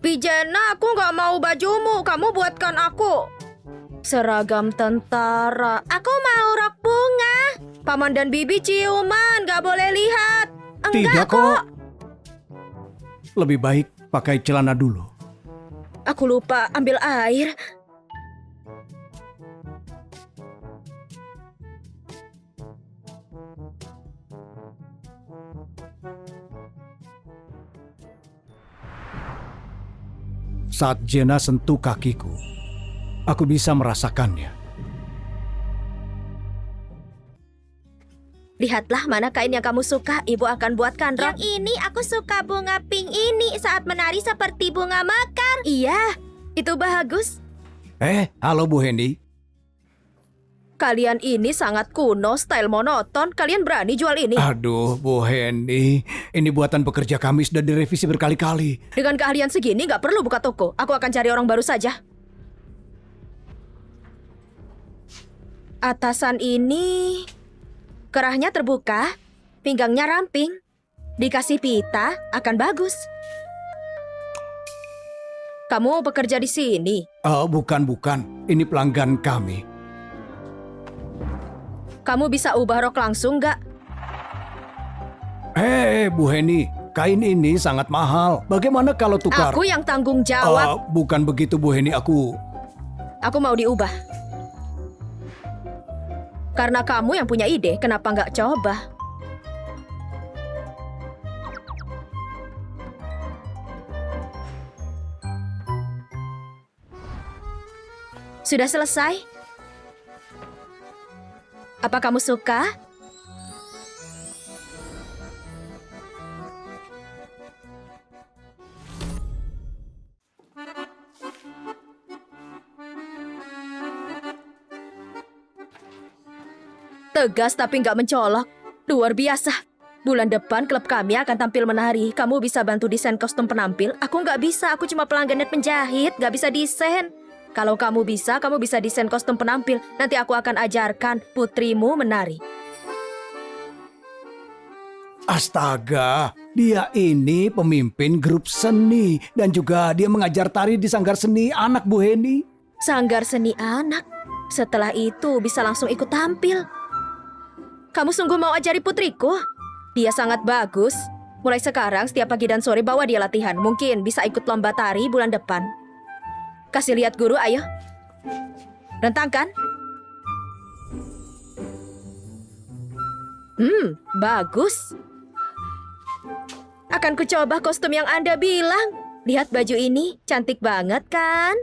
Pijana, aku nggak mau bajumu. Kamu buatkan aku. Seragam tentara. Aku mau rok bunga. Paman dan bibi ciuman, nggak boleh lihat. Tidak kok. Lebih baik pakai celana dulu. Aku lupa ambil air. Saat Jenna sentuh kakiku, aku bisa merasakannya. Lihatlah mana kain yang kamu suka. Ibu akan buatkan rok. Yang ini aku suka bunga pink ini saat menari seperti bunga mekar. Iya, itu bagus. Halo Bu Hendy. Kalian ini sangat kuno, style monoton. Kalian berani jual ini? Aduh, Bu Hendy. Ini buatan pekerja kami sudah direvisi berkali-kali. Dengan keahlian segini nggak perlu buka toko. Aku akan cari orang baru saja. Atasan ini kerahnya terbuka, pinggangnya ramping. Dikasih pita akan bagus. Kamu bekerja di sini? Bukan. Ini pelanggan kami. Kamu bisa ubah rok langsung nggak? Bu Hendy, kain ini sangat mahal. Bagaimana kalau tukar? Aku yang tanggung jawab. Bukan begitu Bu Hendy, aku Aku mau diubah. Karena kamu yang punya ide, kenapa nggak coba? Sudah selesai? Apa kamu suka? Tegas tapi nggak mencolok. Luar biasa. Bulan depan klub kami akan tampil menari. Kamu bisa bantu desain kostum penampil? Aku nggak bisa, aku cuma pelanggan net penjahit, nggak bisa desain. Kalau kamu bisa desain kostum penampil. Nanti aku akan ajarkan putrimu menari. Astaga, dia ini pemimpin grup seni. Dan juga dia mengajar tari di sanggar seni anak Bu Hendy. Sanggar seni anak. Setelah itu bisa langsung ikut tampil. Kamu sungguh mau ajari putriku? Dia sangat bagus. Mulai sekarang setiap pagi dan sore bawa dia latihan. Mungkin bisa ikut lomba tari bulan depan. Kasih lihat guru, ayo. Rentangkan. Bagus. Akan kucoba kostum yang Anda bilang. Lihat baju ini, cantik banget kan?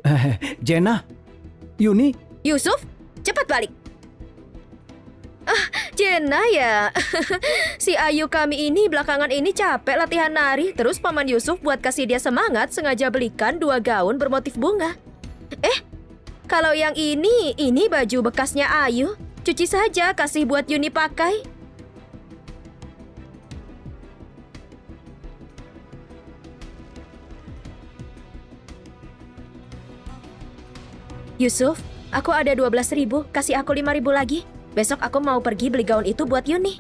Jenna, Yuni, Yusuf, cepat balik. Jenna ya. Si Ayu kami ini belakangan ini capek latihan nari. Terus Paman Yusuf buat kasih dia semangat sengaja belikan 2 gaun bermotif bunga. Kalau yang ini baju bekasnya Ayu. Cuci saja, kasih buat Yuni pakai. Yusuf, aku ada 12.000, kasih aku 5.000 lagi. Besok aku mau pergi beli gaun itu buat Yuni.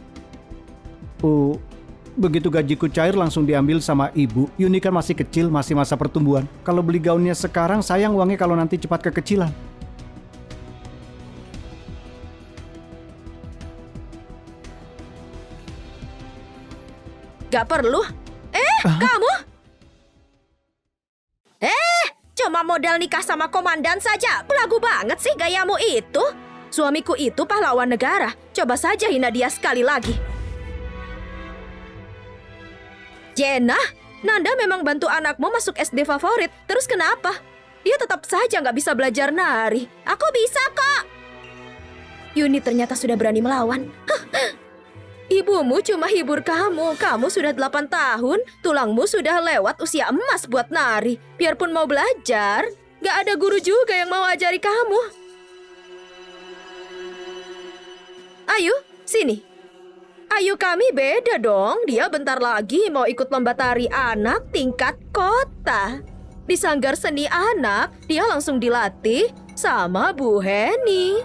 Begitu gajiku cair langsung diambil sama ibu. Yuni kan masih kecil, masih masa pertumbuhan. Kalau beli gaunnya sekarang sayang uangnya kalau nanti cepat kekecilan. Gak perlu. Kamu? Cuma modal nikah sama komandan saja. Belagu banget sih gayamu itu. Suamiku itu pahlawan negara. Coba saja hina dia sekali lagi. Jenna, Nanda memang bantu anakmu masuk SD favorit. Terus kenapa? dia tetap saja nggak bisa belajar nari. Aku bisa kok. Yuni ternyata sudah berani melawan. Ibumu cuma hibur kamu. Kamu sudah 8 tahun, tulangmu sudah lewat usia emas buat nari. Biarpun mau belajar, nggak ada guru juga yang mau ajari kamu. Ayo, sini. Ayu kami beda dong. Dia bentar lagi mau ikut lomba tari anak tingkat kota. Di sanggar seni anak, dia langsung dilatih sama Bu Heni.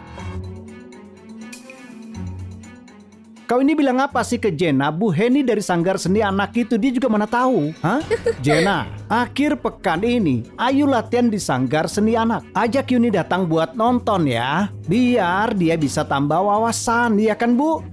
Kau ini bilang apa sih ke Jenna? Bu Heni dari sanggar seni anak itu, dia juga mana tahu? Hah? Jenna, akhir pekan ini Ayu latihan di sanggar seni anak. Ajak Yuni datang buat nonton ya. Biar dia bisa tambah wawasan, ya kan Bu?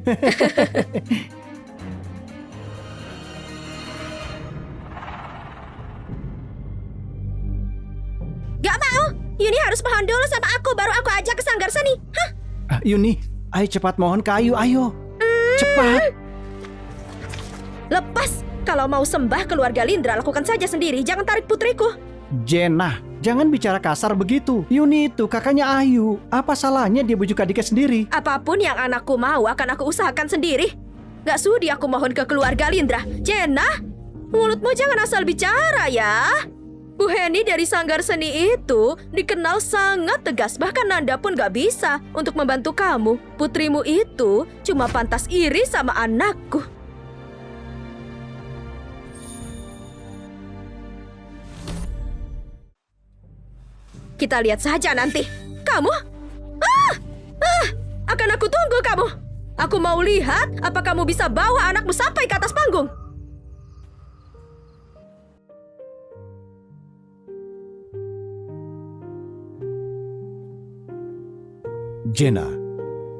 Gak mau, Yuni harus mohon dulu sama aku, baru aku ajak ke sanggar seni. Hah? Yuni, ayo cepat mohon ke Ayu, ayo. Cepat. Lepas, kalau mau sembah keluarga Lindra lakukan saja sendiri, jangan tarik putriku. Jenna, jangan bicara kasar begitu. Yuni itu kakaknya Ayu. Apa salahnya dia bujuk adiknya sendiri? Apapun yang anakku mau akan aku usahakan sendiri. Gak sudi aku mohon ke keluarga Lindra. Jenna, mulutmu jangan asal bicara ya. Bu Heni dari sanggar seni itu dikenal sangat tegas. Bahkan Nanda pun gak bisa untuk membantu kamu. Putrimu itu cuma pantas iri sama anakku. Kita lihat saja nanti. Kamu? Akan aku tunggu kamu. Aku mau lihat apa kamu bisa bawa anakmu sampai ke atas panggung. Jenna,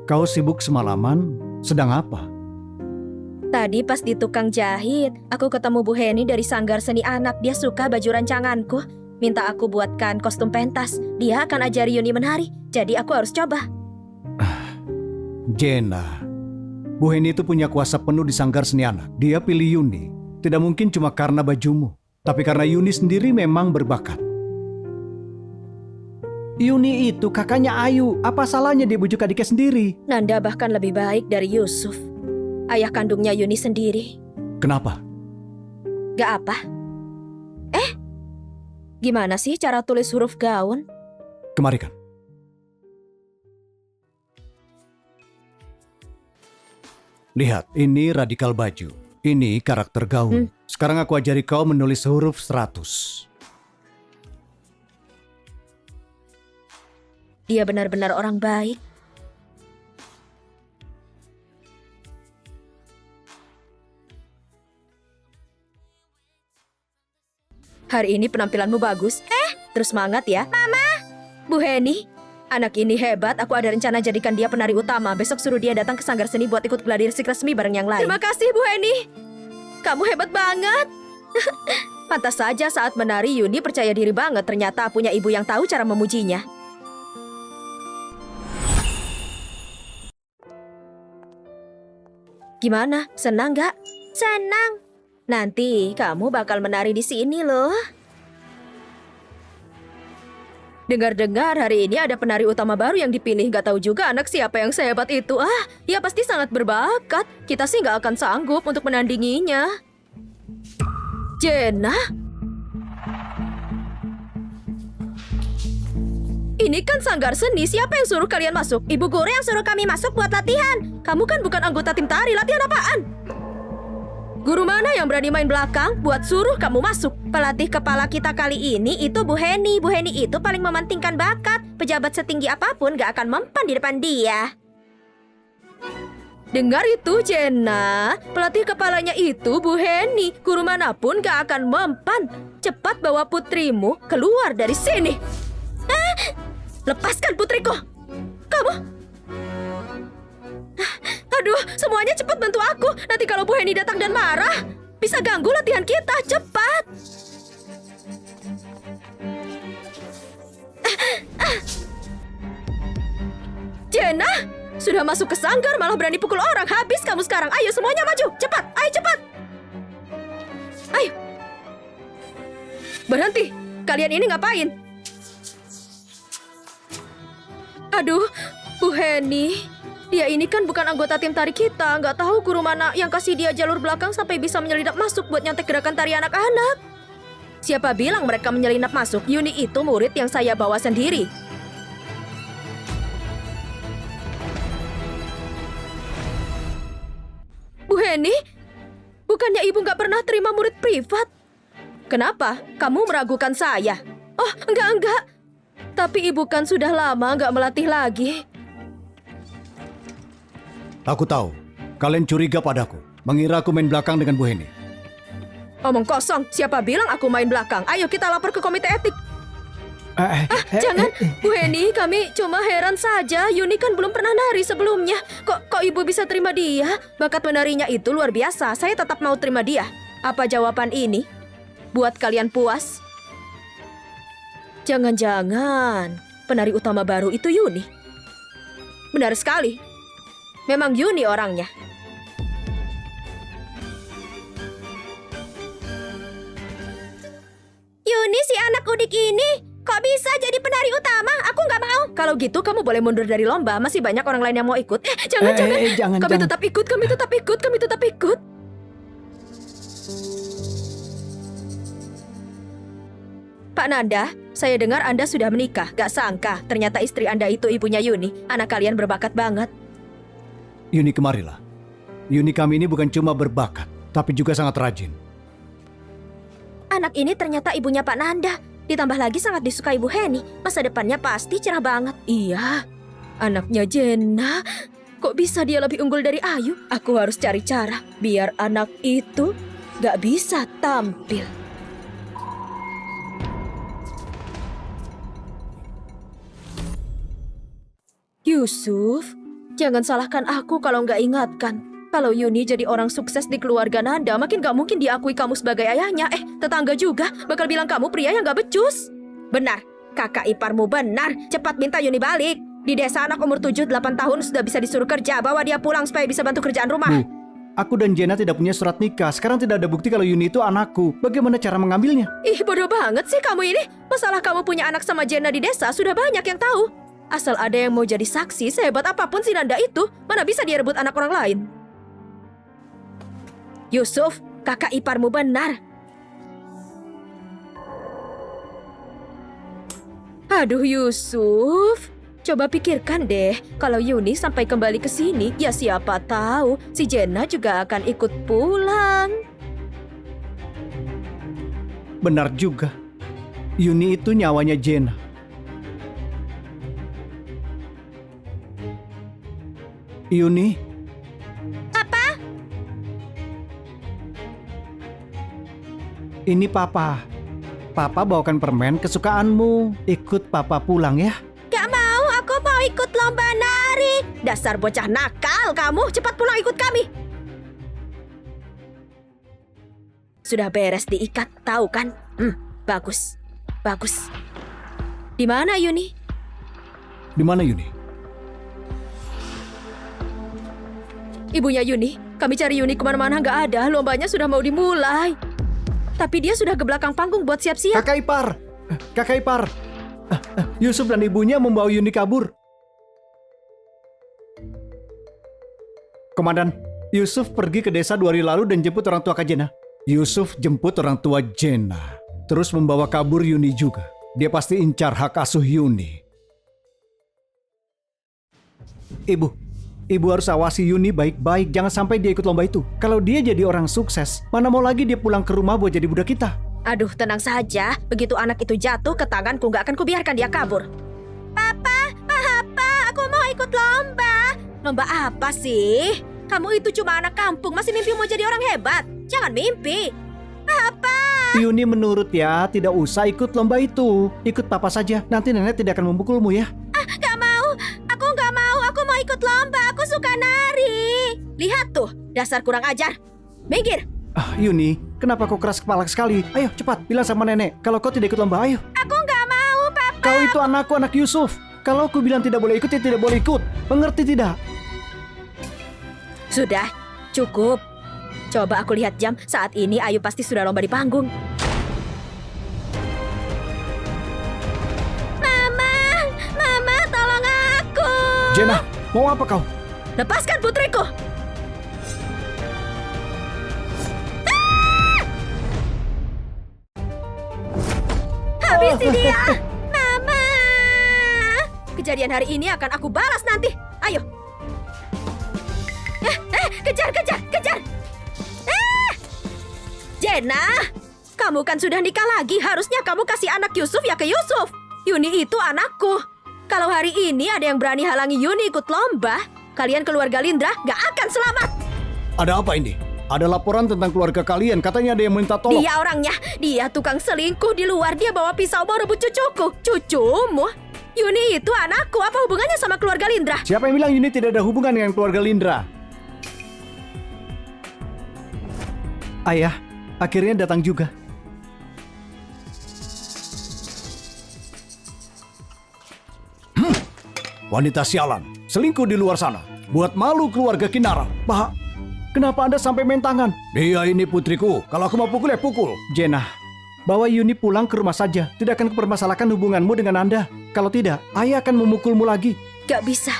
kau sibuk semalaman, sedang apa? Tadi pas di tukang jahit, aku ketemu Bu Heni dari sanggar seni anak. Dia suka baju rancanganku. Minta aku buatkan kostum pentas. Dia akan ajari Yuni menari, jadi aku harus coba. Jenna, Bu Heni itu punya kuasa penuh di sanggar seni anak. Dia pilih Yuni, tidak mungkin cuma karena bajumu, tapi karena Yuni sendiri memang berbakat. Yuni itu kakaknya Ayu. Apa salahnya dia bujuk adiknya sendiri? Nanda bahkan lebih baik dari Yusuf, ayah kandungnya Yuni sendiri. Kenapa? Gak apa. Gimana sih cara tulis huruf gaun? Kemarikan. Lihat, ini radikal baju. Ini karakter gaun. Sekarang aku ajari kau menulis huruf 100. Dia benar-benar orang baik. Hari ini penampilanmu bagus. Terus semangat ya. Mama! Bu Heni, anak ini hebat. Aku ada rencana jadikan dia penari utama. Besok suruh dia datang ke sanggar seni buat ikut gladiresik resmi bareng yang lain. Terima kasih Bu Heni. Kamu hebat banget. Pantas saja saat menari Yuni percaya diri banget. Ternyata punya ibu yang tahu cara memujinya. Gimana? Senang gak? Senang. Nanti kamu bakal menari di sini loh. Dengar-dengar hari ini ada penari utama baru yang dipilih. Gak tahu juga anak siapa yang sehebat itu. Dia pasti sangat berbakat. Kita sih gak akan sanggup untuk menandinginya. Jenna? Ini kan sanggar seni. Siapa yang suruh kalian masuk? Ibu guru yang suruh kami masuk buat latihan. Kamu kan bukan anggota tim tari. Latihan apaan? Guru mana yang berani main belakang buat suruh kamu masuk? Pelatih kepala kita kali ini itu Bu Heni. Bu Heni itu paling mementingkan bakat. Pejabat setinggi apapun gak akan mempan di depan dia. Dengar itu, Jenna. Pelatih kepalanya itu Bu Heni. Guru manapun gak akan mempan. Cepat bawa putrimu keluar dari sini. Lepaskan putriku. Kamu... Aduh, semuanya cepat bantu aku. Nanti kalau Bu Heni datang dan marah, bisa ganggu latihan kita. Cepat. Jenna, sudah masuk ke sanggar malah berani pukul orang. Habis kamu sekarang. Ayo semuanya maju. Cepat, ayo cepat. Ayo. Berhenti. Kalian ini ngapain? Aduh, Bu Heni. Dia ini kan bukan anggota tim tari kita. Nggak tahu guru mana yang kasih dia jalur belakang sampai bisa menyelinap masuk buat nyontek gerakan tari anak-anak. Siapa bilang mereka menyelinap masuk? Yuni itu murid yang saya bawa sendiri. Bu Heni, bukannya ibu nggak pernah terima murid privat? Kenapa? Kamu meragukan saya? Oh, enggak. Tapi ibu kan sudah lama nggak melatih lagi. Aku tahu, kalian curiga padaku, mengira aku main belakang dengan Bu Heni. Omong kosong, siapa bilang aku main belakang? Ayo kita lapor ke komite etik. Jangan, Bu Heni, kami cuma heran saja. Yuni kan belum pernah nari sebelumnya. Kok ibu bisa terima dia? Bakat menarinya itu luar biasa. Saya tetap mau terima dia. Apa jawaban ini? Buat kalian puas? Jangan-jangan penari utama baru itu Yuni. Benar sekali. Memang Yuni orangnya. Yuni si anak udik ini, kok bisa jadi penari utama? Aku nggak mau. Kalau gitu kamu boleh mundur dari lomba. Masih banyak orang lain yang mau ikut. Jangan. Kami tetap tetap ikut. Pak Nanda, saya dengar Anda sudah menikah. Gak sangka, ternyata istri Anda itu ibunya Yuni. Anak kalian berbakat banget. Yuni, kemarilah. Yuni kami ini bukan cuma berbakat, tapi juga sangat rajin. Anak ini ternyata ibunya Pak Nanda. Ditambah lagi sangat disukai Bu Heni. Masa depannya pasti cerah banget. Iya, anaknya Jenna. Kok bisa dia lebih unggul dari Ayu? Aku harus cari cara biar anak itu gak bisa tampil. Yusuf, jangan salahkan aku kalau nggak ingatkan. Kalau Yuni jadi orang sukses di keluarga Nanda, makin gak mungkin diakui kamu sebagai ayahnya. Tetangga juga bakal bilang kamu pria yang gak becus. Benar, kakak iparmu benar. Cepat minta Yuni balik. Di desa anak umur 7-8 tahun sudah bisa disuruh kerja. Bawa dia pulang supaya bisa bantu kerjaan rumah. Bu, aku dan Jenna tidak punya surat nikah. Sekarang tidak ada bukti kalau Yuni itu anakku. Bagaimana cara mengambilnya? Ih, bodoh banget sih kamu ini. Masalah kamu punya anak sama Jenna di desa sudah banyak yang tahu. Asal ada yang mau jadi saksi, sehebat apapun si Nanda itu, mana bisa dia rebut anak orang lain? Yusuf, kakak iparmu benar. Aduh Yusuf, coba pikirkan deh, kalau Yuni sampai kembali ke sini, ya siapa tahu si Jenna juga akan ikut pulang. Benar juga. Yuni itu nyawanya Jenna. Yuni. Apa? Ini Papa. Papa bawakan permen kesukaanmu. Ikut Papa pulang ya. Gak mau, aku mau ikut lomba nari. Dasar bocah nakal kamu, cepat pulang ikut kami. Sudah beres diikat, tahu kan? Bagus. Di mana Yuni? Di mana Yuni? Ibunya Yuni, kami cari Yuni kemana-mana nggak ada. Lombanya sudah mau dimulai. Tapi dia sudah ke belakang panggung buat siap-siap. Kakak ipar. Yusuf dan ibunya membawa Yuni kabur. Komandan, Yusuf pergi ke desa 2 hari lalu dan jemput orang tua Kak Jenna. Yusuf jemput orang tua Jenna, terus membawa kabur Yuni juga. Dia pasti incar hak asuh Yuni. Ibu harus awasi Yuni baik-baik, jangan sampai dia ikut lomba itu. Kalau dia jadi orang sukses, mana mau lagi dia pulang ke rumah buat jadi budak kita. Aduh, tenang saja. Begitu anak itu jatuh ke tanganku, gak akan kubiarkan dia kabur. Papa, aku mau ikut lomba. Lomba apa sih? Kamu itu cuma anak kampung, masih mimpi mau jadi orang hebat. Jangan mimpi. Papa. Yuni menurut ya, tidak usah ikut lomba itu. Ikut Papa saja, nanti nenek tidak akan memukulmu ya. Gak mau. Aku gak mau. Aku mau ikut lomba. Aku suka nari. Lihat tuh, dasar kurang ajar. Minggir. Yuni, kenapa kau keras kepala sekali? Ayo cepat, bilang sama nenek kalau kau tidak ikut lomba, ayo. Aku gak mau, Papa. Kau itu anakku, anak Yusuf. Kalau aku bilang tidak boleh ikut, ya tidak boleh ikut. Mengerti tidak? Sudah, cukup. Coba aku lihat jam. Saat ini Ayu pasti sudah lomba di panggung. Mama, tolong Jenna, mau apa kau? Lepaskan putriku! Habisi dia! Mama! Kejadian hari ini akan aku balas nanti. Ayo. Kejar, kejar, kejar! Jenna! Kamu kan sudah nikah lagi. Harusnya kamu kasih anak Yusuf ya ke Yusuf. Yuni itu anakku. Kalau hari ini ada yang berani halangi Yuni ikut lomba, kalian keluarga Lindra gak akan selamat. Ada apa ini? Ada laporan tentang keluarga kalian. Katanya ada yang minta tolong. Dia orangnya. Dia tukang selingkuh di luar. Dia bawa pisau mau rebut cucuku. Cucumu? Yuni itu anakku. Apa hubungannya sama keluarga Lindra? Siapa yang bilang Yuni tidak ada hubungan dengan keluarga Lindra? Ayah, akhirnya datang juga. Wanita sialan, selingkuh di luar sana. Buat malu keluarga Kinara. Pak, kenapa Anda sampai main tangan? Dia ini putriku. Kalau aku mau pukul ya pukul. Jenna, bawa Yuni pulang ke rumah saja. Tidak akan mempermasalahkan hubunganmu dengan Anda. Kalau tidak, ayah akan memukulmu lagi. Gak bisa.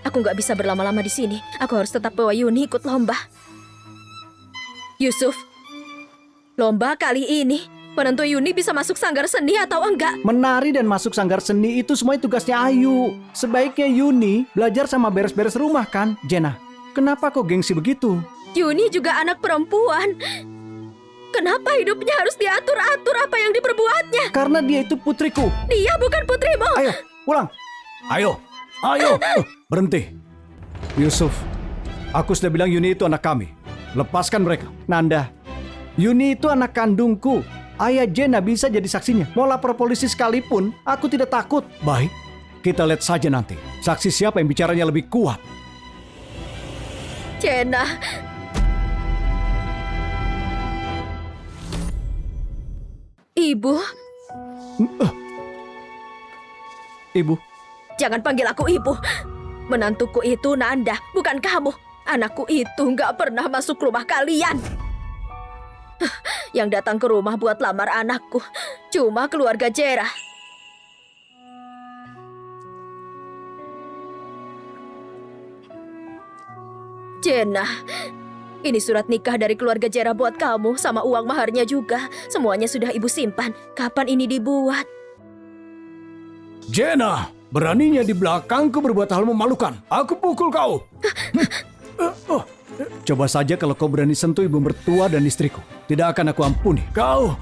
Aku gak bisa berlama-lama di sini. Aku harus tetap bawa Yuni ikut lomba. Yusuf, lomba kali ini penentu Yuni bisa masuk sanggar seni atau enggak. Menari dan masuk sanggar seni itu semuanya tugasnya Ayu. Sebaiknya Yuni belajar sama beres-beres rumah kan, Jenna? Kenapa kok gengsi begitu? Yuni juga anak perempuan. Kenapa hidupnya harus diatur-atur apa yang diperbuatnya? Karena dia itu putriku. Dia bukan putrimu. Ayo, pulang. Ayo, ayo. Berhenti. Yusuf, aku sudah bilang Yuni itu anak kami. Lepaskan mereka. Nanda, Yuni itu anak kandungku. Ayah Jenna bisa jadi saksinya. Mau lapor polisi sekalipun, aku tidak takut. Baik, kita lihat saja nanti. Saksi siapa yang bicaranya lebih kuat. Jenna. Ibu. Ibu. Jangan panggil aku ibu. Menantuku itu Nanda, bukan kamu. Anakku itu nggak pernah masuk rumah kalian. Yang datang ke rumah buat lamar anakku cuma keluarga Jera. Jenna, ini surat nikah dari keluarga Jera buat kamu sama uang maharnya juga. Semuanya sudah ibu simpan. Kapan ini dibuat? Jenna, beraninya di belakangku berbuat hal memalukan. Aku pukul kau. Coba saja kalau kau berani sentuh ibu mertua dan istriku. Tidak akan aku ampuni. Kau,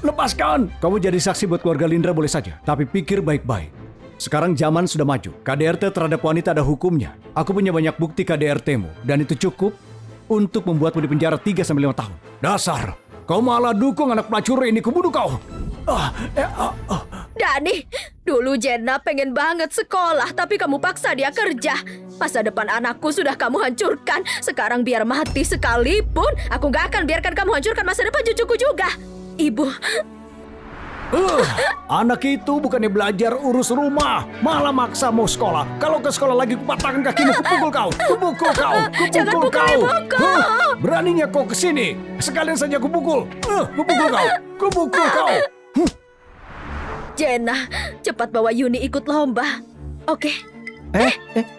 lepaskan. Kamu jadi saksi buat keluarga Lindra boleh saja. Tapi pikir baik-baik. Sekarang zaman sudah maju. KDRT terhadap wanita ada hukumnya. Aku punya banyak bukti KDRT-mu. Dan itu cukup untuk membuatmu dipenjara 3-5 tahun. Dasar, kau malah dukung anak pelacur ini. Kubunuh kau. Dani, dulu Jenna pengen banget sekolah, tapi kamu paksa dia kerja. Masa depan anakku sudah kamu hancurkan. Sekarang biar mati sekalipun, aku gak akan biarkan kamu hancurkan masa depan cucuku juga. Ibu. Anak itu bukannya belajar urus rumah, malah maksa mau sekolah. Kalau ke sekolah lagi kupatahkan kakimu, kupukul kau, kupukul kau, Jangan kupukul pukul kau. ibuku. Beraninya kau kesini, sekalian saja kupukul. Kupukul kau, kupukul kau. Jenna, cepat bawa Yuni ikut lomba. Oke.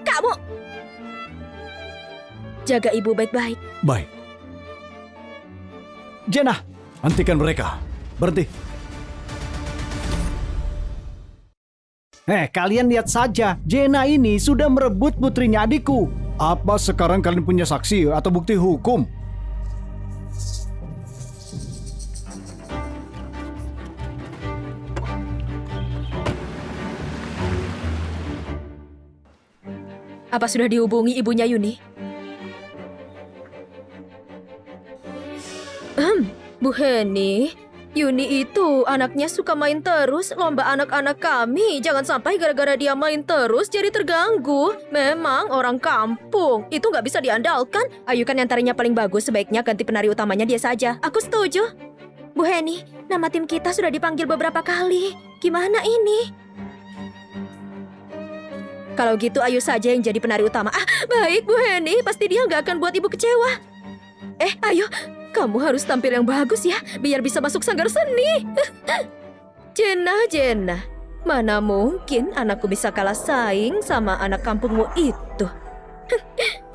Kamu jaga ibu baik-baik. Baik. Jenna, hentikan mereka. Berhenti. Kalian lihat saja, Jenna ini sudah merebut putrinya adikku. Apa sekarang kalian punya saksi atau bukti hukum? Apa sudah dihubungi ibunya Yuni? Bu Heni, Yuni itu anaknya suka main terus lomba anak-anak kami. Jangan sampai gara-gara dia main terus jadi terganggu. Memang orang kampung, itu nggak bisa diandalkan. Ayu kan yang tarinya paling bagus, sebaiknya ganti penari utamanya dia saja. Aku setuju. Bu Heni, nama tim kita sudah dipanggil beberapa kali. Gimana ini? Kalau gitu Ayu saja yang jadi penari utama. Baik Bu Heni, pasti dia nggak akan buat ibu kecewa. Ayu, kamu harus tampil yang bagus ya, biar bisa masuk sanggar seni. Jenna, Mana mungkin anakku bisa kalah saing sama anak kampungmu itu.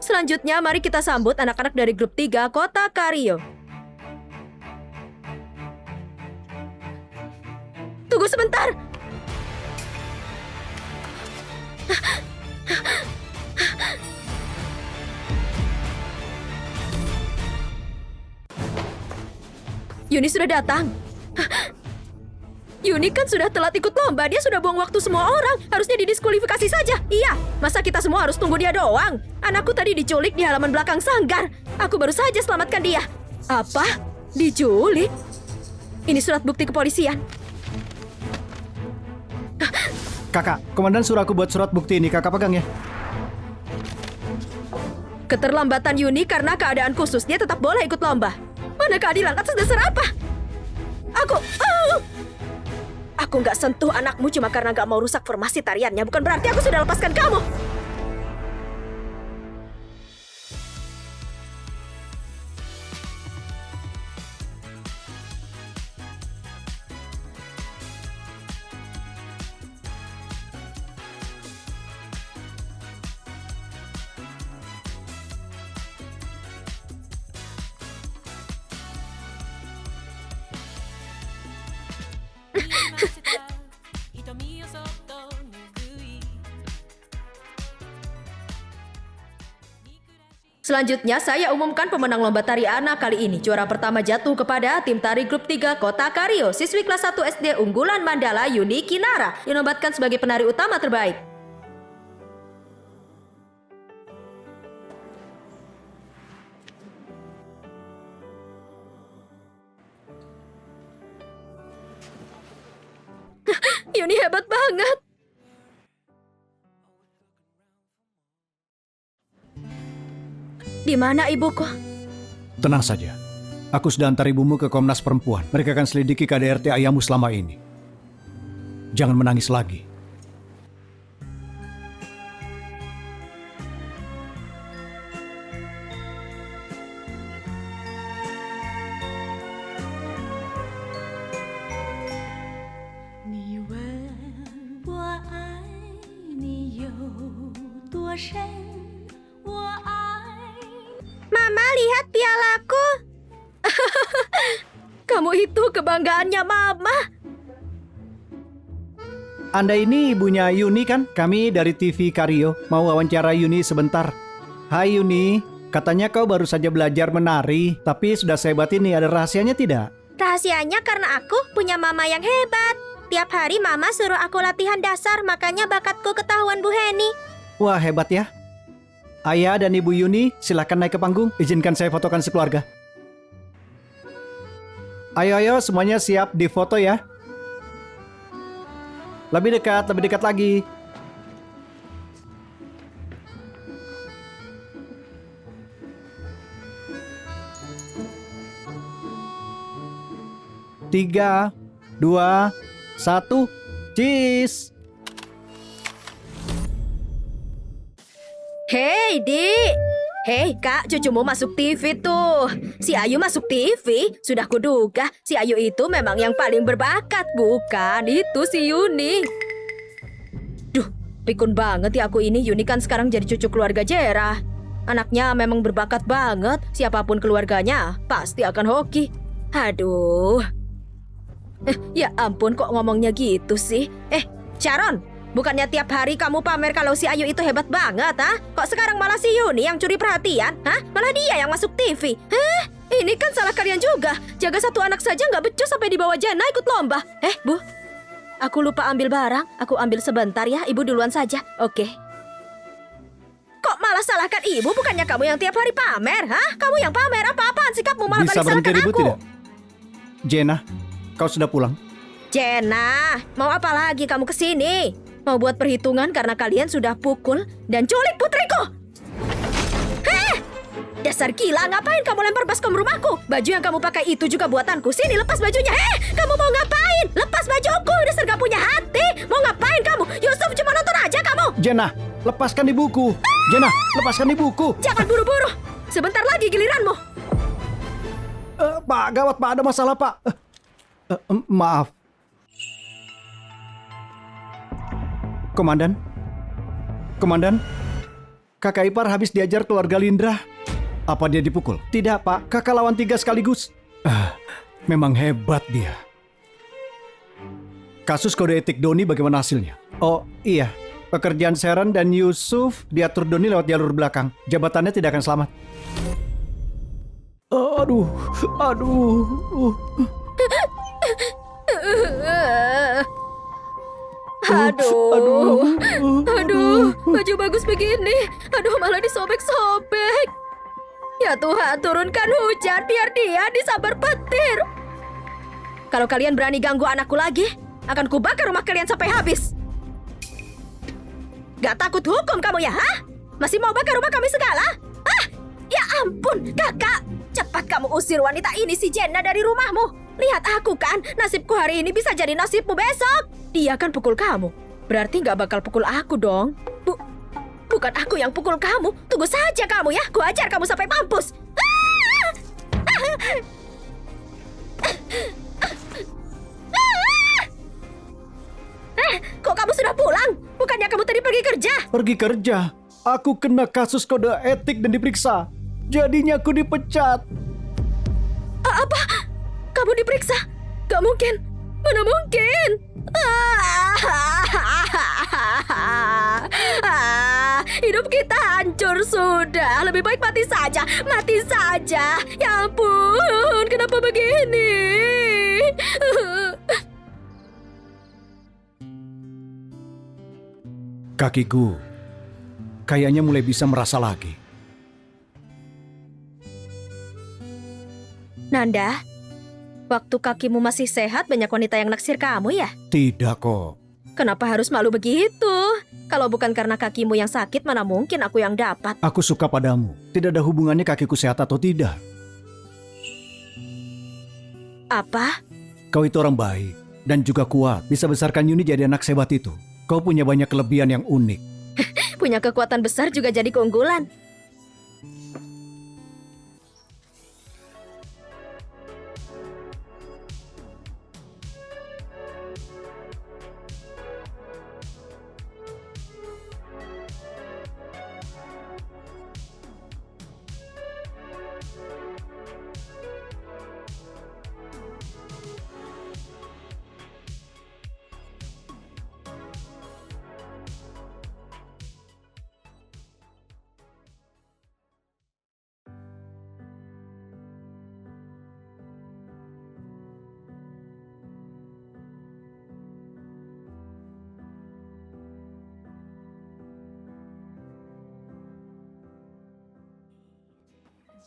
Selanjutnya mari kita sambut anak-anak dari grup 3 Kota Kario. Tunggu sebentar. Yuni sudah datang. Yuni kan sudah telat ikut lomba. Dia sudah buang waktu semua orang. Harusnya didiskualifikasi saja. Iya, masa kita semua harus tunggu dia doang? Anakku tadi diculik di halaman belakang sanggar. Aku baru saja selamatkan dia. Apa? Diculik? Ini surat bukti kepolisian. Kakak, komandan suruh aku buat surat bukti ini. Kakak pegang ya. Keterlambatan Yuni karena keadaan khusus. Dia tetap boleh ikut lomba. Mana keadilan atas dasar apa? Aku nggak sentuh anakmu cuma karena nggak mau rusak formasi tariannya. Bukan berarti aku sudah lepaskan kamu. Selanjutnya, saya umumkan pemenang lomba tari anak kali ini. Juara pertama jatuh kepada tim tari grup 3 Kota Kario, siswi kelas 1 SD unggulan Mandala Yuni Kinara, dinobatkan sebagai penari utama terbaik. Yuni hebat banget. Di mana ibuku? Tenang saja. Aku sudah antar ibumu ke Komnas Perempuan. Mereka akan selidiki KDRT ayahmu selama ini. Jangan menangis lagi. Mama, lihat pialaku. Kamu itu kebanggaannya Mama. Anda ini ibunya Yuni kan? Kami dari TV Kario mau wawancara Yuni sebentar. Hai Yuni, katanya kau baru saja belajar menari, tapi sudah sehebat ini. Ada rahasianya tidak? Rahasianya karena aku punya mama yang hebat. Tiap hari mama suruh aku latihan dasar, makanya bakatku ketahuan Bu Heni. Wah, hebat ya. Ayah dan Ibu Yuni, silakan naik ke panggung. Izinkan saya fotokan sekeluarga. Ayo, semuanya siap difoto ya. Lebih dekat lagi. Tiga, 2, 1, cheese. Hei, Dik. Hei, Kak, cucumu masuk TV tuh. Si Ayu masuk TV. Sudah kuduga, si Ayu itu memang yang paling berbakat, bukan? Itu si Yuni. Duh, pikun banget ya aku ini. Yuni kan sekarang jadi cucu keluarga Jera. Anaknya memang berbakat banget. Siapapun keluarganya, pasti akan hoki. Aduh. Ya ampun, kok ngomongnya gitu sih? Sharon, bukannya tiap hari kamu pamer kalau si Ayu itu hebat banget, ha? Kok sekarang malah si Yuni yang curi perhatian, ha? Malah dia yang masuk TV. Ini kan salah kalian juga. Jaga satu anak saja nggak becus sampai dibawa Jenna ikut lomba. Bu, aku lupa ambil barang. Aku ambil sebentar ya, ibu duluan saja. Oke. Kok malah salahkan ibu? Bukannya kamu yang tiap hari pamer, ha? Kamu yang pamer, apa-apaan sikapmu malah Bisa balik salahkan berhenti ribut aku. tidak? Jenna, kau sudah pulang? Jenna, mau apa lagi kamu kesini? Mau buat perhitungan karena kalian sudah pukul dan culik putriku? Dasar gila, ngapain kamu lempar baskom rumahku? Baju yang kamu pakai itu juga buatanku. Sini, lepas bajunya. Kamu mau ngapain? Lepas bajuku, dasar gak punya hati. Mau ngapain kamu? Yusuf cuma nonton aja kamu. Jenna, lepaskan ibuku. Jenna, lepaskan ibuku. Jangan buru-buru. Sebentar lagi giliranmu. Pak, gawat Pak, ada masalah Pak. Maaf. Komandan? Komandan? Kakak ipar habis diajar keluarga Lindra. Apa dia dipukul? Tidak, Pak. Kakak lawan 3 sekaligus. Memang hebat dia. Kasus kode etik Doni bagaimana hasilnya? Oh, iya. Pekerjaan Sharon dan Yusuf diatur Doni lewat jalur belakang. Jabatannya tidak akan selamat. Aduh. Aduh, baju bagus begini. Aduh, malah disobek-sobek. Ya Tuhan, turunkan hujan biar dia disambar petir. Kalau kalian berani ganggu anakku lagi, akan kubakar rumah kalian sampai habis. Gak takut hukum kamu ya, ha? Masih mau bakar rumah kami segala? Ah, ya ampun, kakak. Cepat kamu usir wanita ini si Jenna dari rumahmu. Lihat aku kan, nasibku hari ini bisa jadi nasibmu besok. Dia kan pukul kamu. Berarti gak bakal pukul aku dong. Bukan aku yang pukul kamu. Tunggu saja kamu ya, ku ajar kamu sampai mampus. Kok kamu sudah pulang? Bukannya kamu tadi pergi kerja? Pergi kerja? Aku kena kasus kode etik dan diperiksa. Jadinya aku dipecat. Apa? Kamu diperiksa? Gak mungkin. Mana mungkin? Hidup kita hancur sudah. Lebih baik mati saja. Mati saja. Ya ampun, kenapa begini? Kakiku kayaknya mulai bisa merasa lagi. Nanda, waktu kakimu masih sehat banyak wanita yang naksir kamu ya? Tidak kok. Kenapa harus malu begitu? Kalau bukan karena kakimu yang sakit, mana mungkin aku yang dapat. Aku suka padamu. Tidak ada hubungannya kakiku sehat atau tidak. Apa? Kau itu orang baik dan juga kuat. Bisa besarkan Yuni jadi anak sebat itu. Kau punya banyak kelebihan yang unik. Punya kekuatan besar juga jadi keunggulan.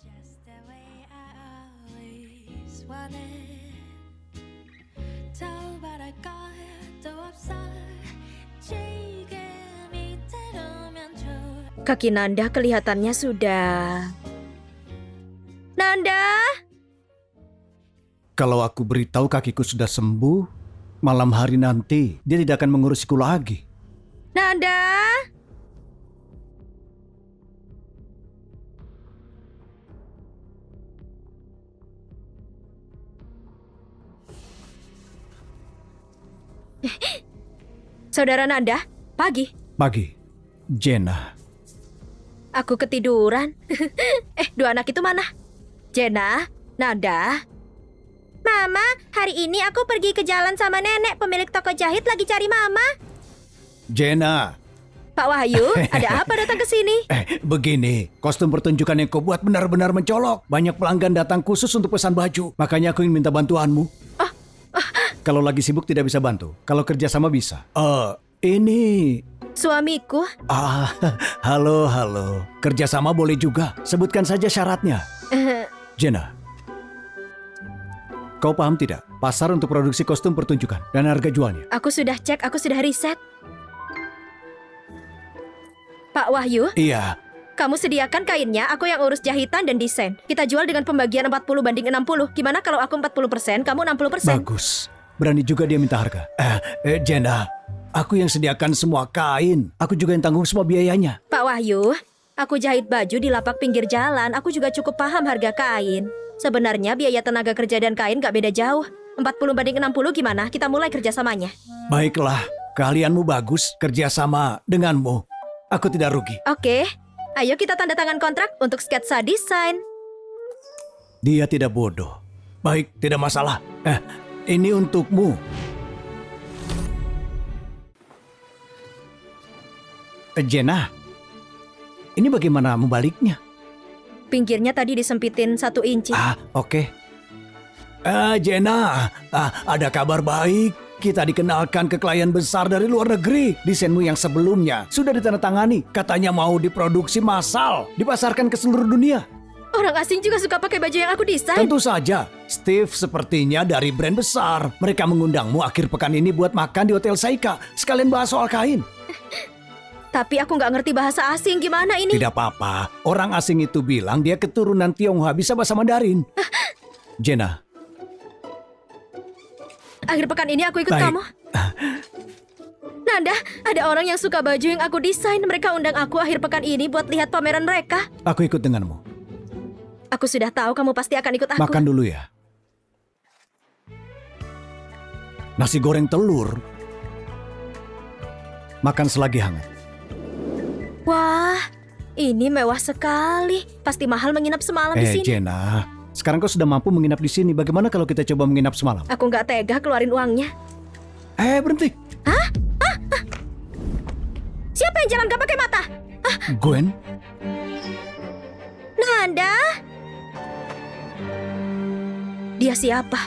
Just the way I always wanted. 더바랄까도 없어. 지금이 되면 좋아. Kaki Nanda kelihatannya sudah... Nanda! Kalau aku beritahu kakiku sudah sembuh, malam hari nanti dia tidak akan mengurusiku lagi. Nanda! Saudara Nanda, pagi. Pagi, Jenna. Aku ketiduran. Dua anak itu mana? Jenna, Nanda. Mama, hari ini aku pergi ke jalan sama nenek. Pemilik toko jahit lagi cari mama. Jenna. Pak Wahyu, ada apa datang ke sini? Begini, kostum pertunjukan yang kau buat benar-benar mencolok. Banyak pelanggan datang khusus untuk pesan baju. Makanya aku ingin minta bantuanmu. Kalau lagi sibuk tidak bisa bantu. Kalau kerja sama bisa. Ini... Suamiku. Halo. Kerja sama boleh juga. Sebutkan saja syaratnya. Jenna, kau paham tidak? Pasar untuk produksi kostum pertunjukan dan harga jualnya. Aku sudah cek, aku sudah riset. Pak Wahyu, Iya. kamu sediakan kainnya, aku yang urus jahitan dan desain. Kita jual dengan pembagian 40/60. Gimana kalau aku 40%, kamu 60%? Bagus. Berani juga dia minta harga. Jenna, aku yang sediakan semua kain. Aku juga yang tanggung semua biayanya. Pak Wahyu, aku jahit baju di lapak pinggir jalan. Aku juga cukup paham harga kain. Sebenarnya biaya tenaga kerja dan kain gak beda jauh. 40/60 gimana? Kita mulai kerjasamanya. Baiklah, Keahlianmu bagus, kerjasama denganmu. Aku tidak rugi. Oke, ayo kita tanda tangan kontrak untuk sketsa desain. Dia tidak bodoh. Baik, tidak masalah. Ini untukmu. Jenna, ini bagaimana membaliknya? Pinggirnya tadi disempitin 1 inci. Oke. Jenna, ada kabar baik. Kita dikenalkan ke klien besar dari luar negeri. Desainmu yang sebelumnya sudah ditandatangani. Katanya mau diproduksi massal, dipasarkan ke seluruh dunia. Orang asing juga suka pakai baju yang aku desain. Tentu saja, Steve sepertinya dari brand besar. Mereka mengundangmu akhir pekan ini buat makan di Hotel Saika. Sekalian bahas soal kain. Tapi aku nggak ngerti bahasa asing, gimana ini? Tidak apa-apa, orang asing itu bilang dia keturunan Tionghoa, bisa bahasa Mandarin. Jenna. Akhir pekan ini aku ikut Baik. kamu. Nanda, ada orang yang suka baju yang aku desain. Mereka undang aku akhir pekan ini buat lihat pameran mereka. Aku ikut denganmu. Aku sudah tahu kamu pasti akan ikut aku. Makan dulu ya. Nasi goreng telur. Makan selagi hangat. Wah, ini mewah sekali. Pasti mahal menginap semalam di sini. Jenna, sekarang kau sudah mampu menginap di sini. Bagaimana kalau kita coba menginap semalam? Aku nggak tega keluarin uangnya. Berhenti. Siapa yang jalan gak pakai mata? Gwen, Nanda? Dia siapa?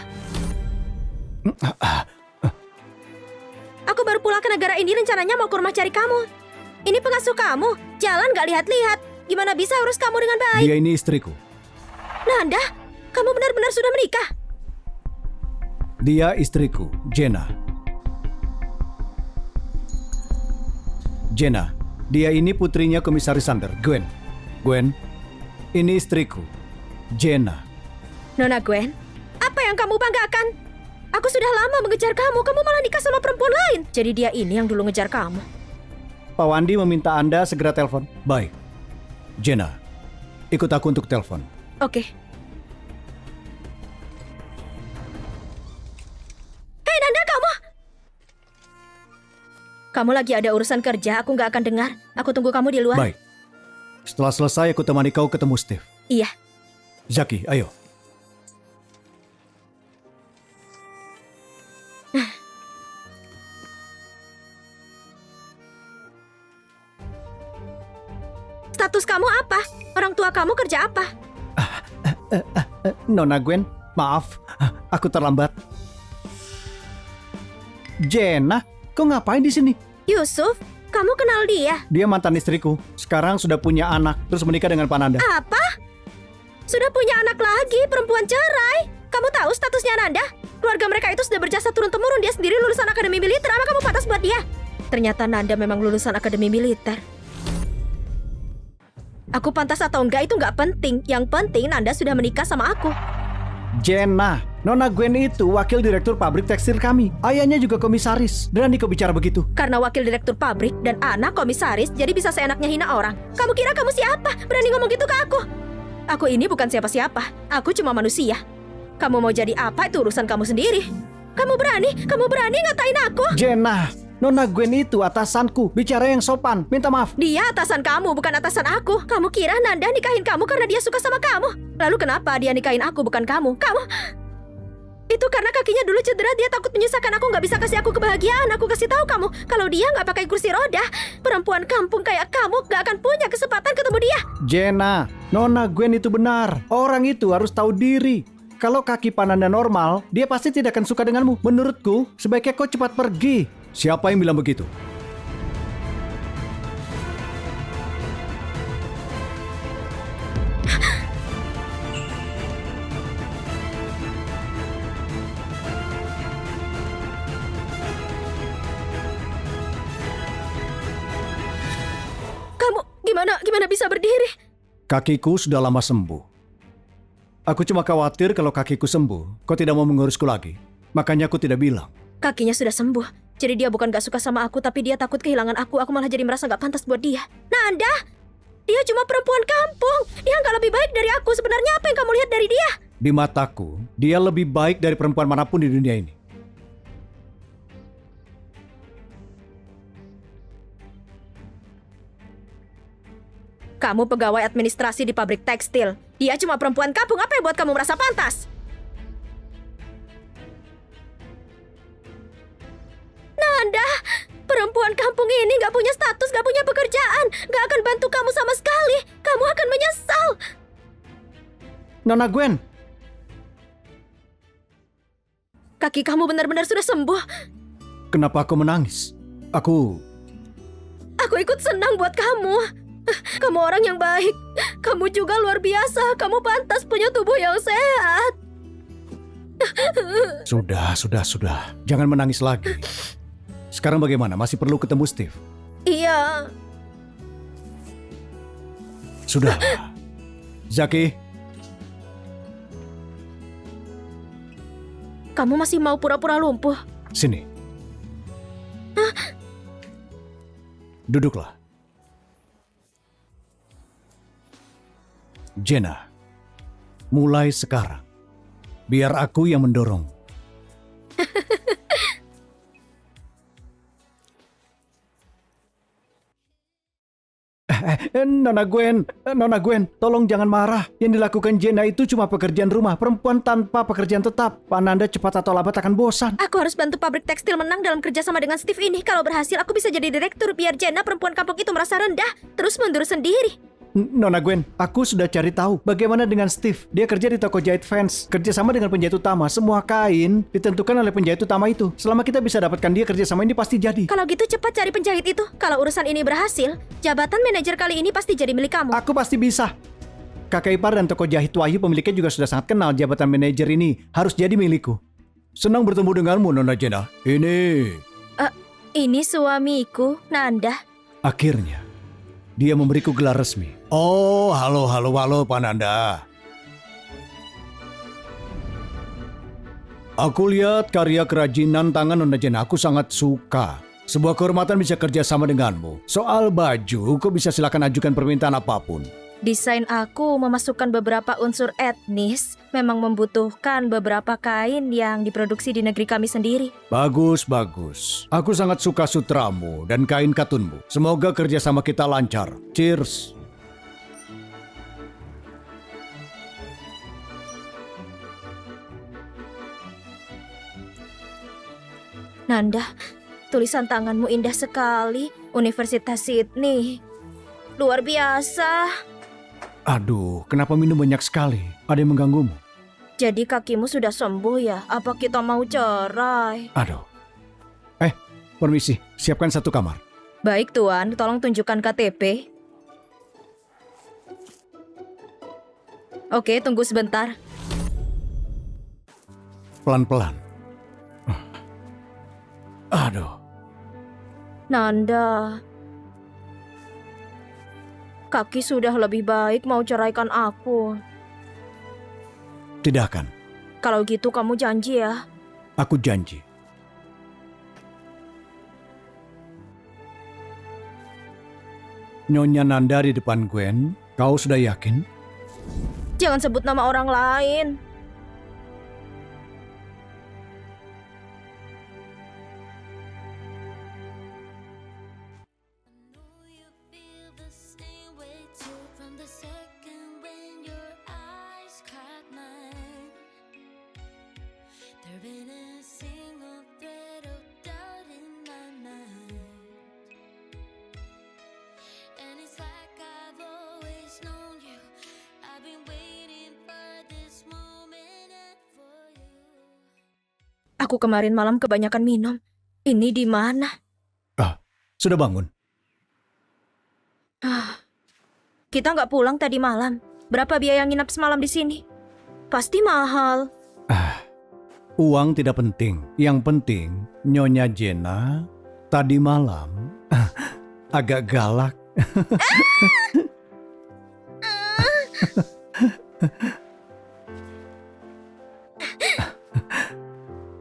Aku baru pulang ke negara ini, rencananya mau ke rumah cari kamu. Ini pengasuh kamu, jalan gak lihat-lihat. Gimana bisa urus kamu dengan baik? dia ini istriku. Nanda, kamu benar-benar sudah menikah? Dia istriku, Jenna. Jenna, dia ini putrinya Komisaris Sander, Gwen. Gwen, ini istriku, Jenna. Nona Gwen, apa yang kamu banggakan? Aku sudah lama mengejar kamu malah nikah sama perempuan lain. Jadi dia ini yang dulu ngejar kamu. Pak Wandi meminta Anda segera telepon. Baik. Jenna, ikut aku untuk telepon. Oke. Hei Nanda, kamu! Kamu lagi ada urusan kerja, aku nggak akan dengar. Aku tunggu kamu di luar. Baik. Setelah selesai, aku temani kau ketemu Steve. Iya. Zaki, ayo. Status kamu apa? Orang tua kamu kerja apa? Nona Gwen, maaf. Aku terlambat. Jenna, kau ngapain di sini? Yusuf, kamu kenal dia? Dia mantan istriku. Sekarang sudah punya anak, terus menikah dengan Pak Nanda. Apa? Sudah punya anak lagi, perempuan cerai. Kamu tahu statusnya Nanda? Keluarga mereka itu sudah berjasa turun-temurun. Dia sendiri lulusan akademi militer. Apa kamu pantas buat dia? Ternyata Nanda memang lulusan akademi militer. Aku pantas atau enggak itu nggak penting. Yang penting Nanda sudah menikah sama aku. Jenna, Nona Gwen itu wakil direktur pabrik tekstil kami. Ayahnya juga komisaris. Berani kau bicara begitu? Karena wakil direktur pabrik dan anak komisaris, jadi bisa seenaknya hina orang. Kamu kira kamu siapa? Berani ngomong gitu ke aku? Aku ini bukan siapa-siapa. Aku cuma manusia. Kamu mau jadi apa itu urusan kamu sendiri. Kamu berani ngatain aku? Jenna, Nona Gwen itu atasanku. Bicara yang sopan, minta maaf. Dia atasan kamu, bukan atasan aku. Kamu kira Nanda nikahin kamu karena dia suka sama kamu? Lalu kenapa dia nikahin aku, bukan kamu? Itu karena kakinya dulu cedera, dia takut menyusahkan aku, nggak bisa kasih aku kebahagiaan. Aku kasih tahu kamu, kalau dia nggak pakai kursi roda, perempuan kampung kayak kamu nggak akan punya kesempatan ketemu dia. Jenna, Nona Gwen itu benar. Orang itu harus tahu diri. Kalau kaki Pananda normal, dia pasti tidak akan suka denganmu. Menurutku, sebaiknya kau cepat pergi. Siapa yang bilang begitu? Kamu gimana bisa berdiri? Kakiku sudah lama sembuh. Aku cuma khawatir kalau kakiku sembuh, kau tidak mau mengurusku lagi. Makanya aku tidak bilang. Kakinya sudah sembuh. Jadi dia bukan gak suka sama aku, tapi dia takut kehilangan aku. Aku malah jadi merasa gak pantas buat dia. Nanda, dia cuma perempuan kampung. Dia gak lebih baik dari aku. Sebenarnya apa yang kamu lihat dari dia? Di mataku, dia lebih baik dari perempuan manapun di dunia ini. Kamu pegawai administrasi di pabrik tekstil. Dia cuma perempuan kampung, apa yang buat kamu merasa pantas? Nanda, perempuan kampung ini gak punya status, gak punya pekerjaan, gak akan bantu kamu sama sekali. Kamu akan menyesal. Nona Gwen, Kaki kamu benar-benar sudah sembuh. kenapa aku menangis? Aku Aku ikut senang buat kamu. Kamu orang yang baik. Kamu juga luar biasa. Kamu pantas punya tubuh yang sehat. Sudah. Jangan menangis lagi. Sekarang bagaimana? Masih perlu ketemu Steve? Iya. Sudah. Zaki, Kamu masih mau pura-pura lumpuh? sini. Duduklah. Jenna, mulai sekarang, biar aku yang mendorong. Nona Gwen, tolong jangan marah. Yang dilakukan Jenna itu cuma pekerjaan rumah. Perempuan tanpa pekerjaan tetap. Pak Nanda cepat atau lambat akan bosan. Aku harus bantu pabrik tekstil menang dalam kerjasama dengan Steve ini. Kalau berhasil, aku bisa jadi direktur biar Jenna perempuan kampung itu merasa rendah. Terus mundur sendiri. Nona Gwen, aku sudah cari tahu bagaimana dengan Steve. Dia kerja di toko jahit fans, kerjasama dengan penjahit utama. Semua kain ditentukan oleh penjahit utama itu. Selama kita bisa dapatkan dia kerjasama ini pasti jadi. Kalau gitu cepat cari penjahit itu. Kalau urusan ini berhasil, jabatan manajer kali ini pasti jadi milik kamu. Aku pasti bisa. Kakak ipar dan toko jahit Wahyu pemiliknya juga sudah sangat kenal. Jabatan manajer ini harus jadi milikku. Senang bertemu denganmu, Nona Jenna. Ini suamiku, Nanda. Akhirnya, dia memberiku gelar resmi. Oh, halo Pak Nanda. Aku lihat karya kerajinan tangan Nona Jenna. Aku sangat suka. Sebuah kehormatan bisa kerja sama denganmu. Soal baju, kau bisa silakan ajukan permintaan apapun. Desain aku memasukkan beberapa unsur etnis, memang membutuhkan beberapa kain yang diproduksi di negeri kami sendiri. Bagus. Aku sangat suka sutramu dan kain katunmu. Semoga kerjasama kita lancar. Cheers. Nanda, tulisan tanganmu indah sekali. Universitas Sydney. Luar biasa. Aduh, kenapa minum banyak sekali? Ada yang mengganggumu? Jadi kakimu sudah sembuh ya? Apa kita mau cerai? Aduh. Permisi, siapkan satu kamar. Baik Tuan, tolong tunjukkan KTP. Oke, tunggu sebentar. Pelan-pelan. Aduh. Nanda, Kaki sudah lebih baik, mau ceraikan aku. Tidak akan. Kalau gitu kamu janji ya? Aku janji. Nyonya Nanda di depan Gwen, kau sudah yakin? Jangan sebut nama orang lain. Know you feel the same way too from the second when your eyes caught mine. There ain't a single thread of doubt in my mind, and it's like I've always known you. I've been waiting for this moment and for you. Aku kemarin malam kebanyakan minum. Ini di mana? Sudah bangun? Kita nggak pulang tadi malam. Berapa biaya nginap semalam di sini? Pasti mahal. Uang tidak penting. Yang penting, Nyonya Jenna tadi malam agak galak.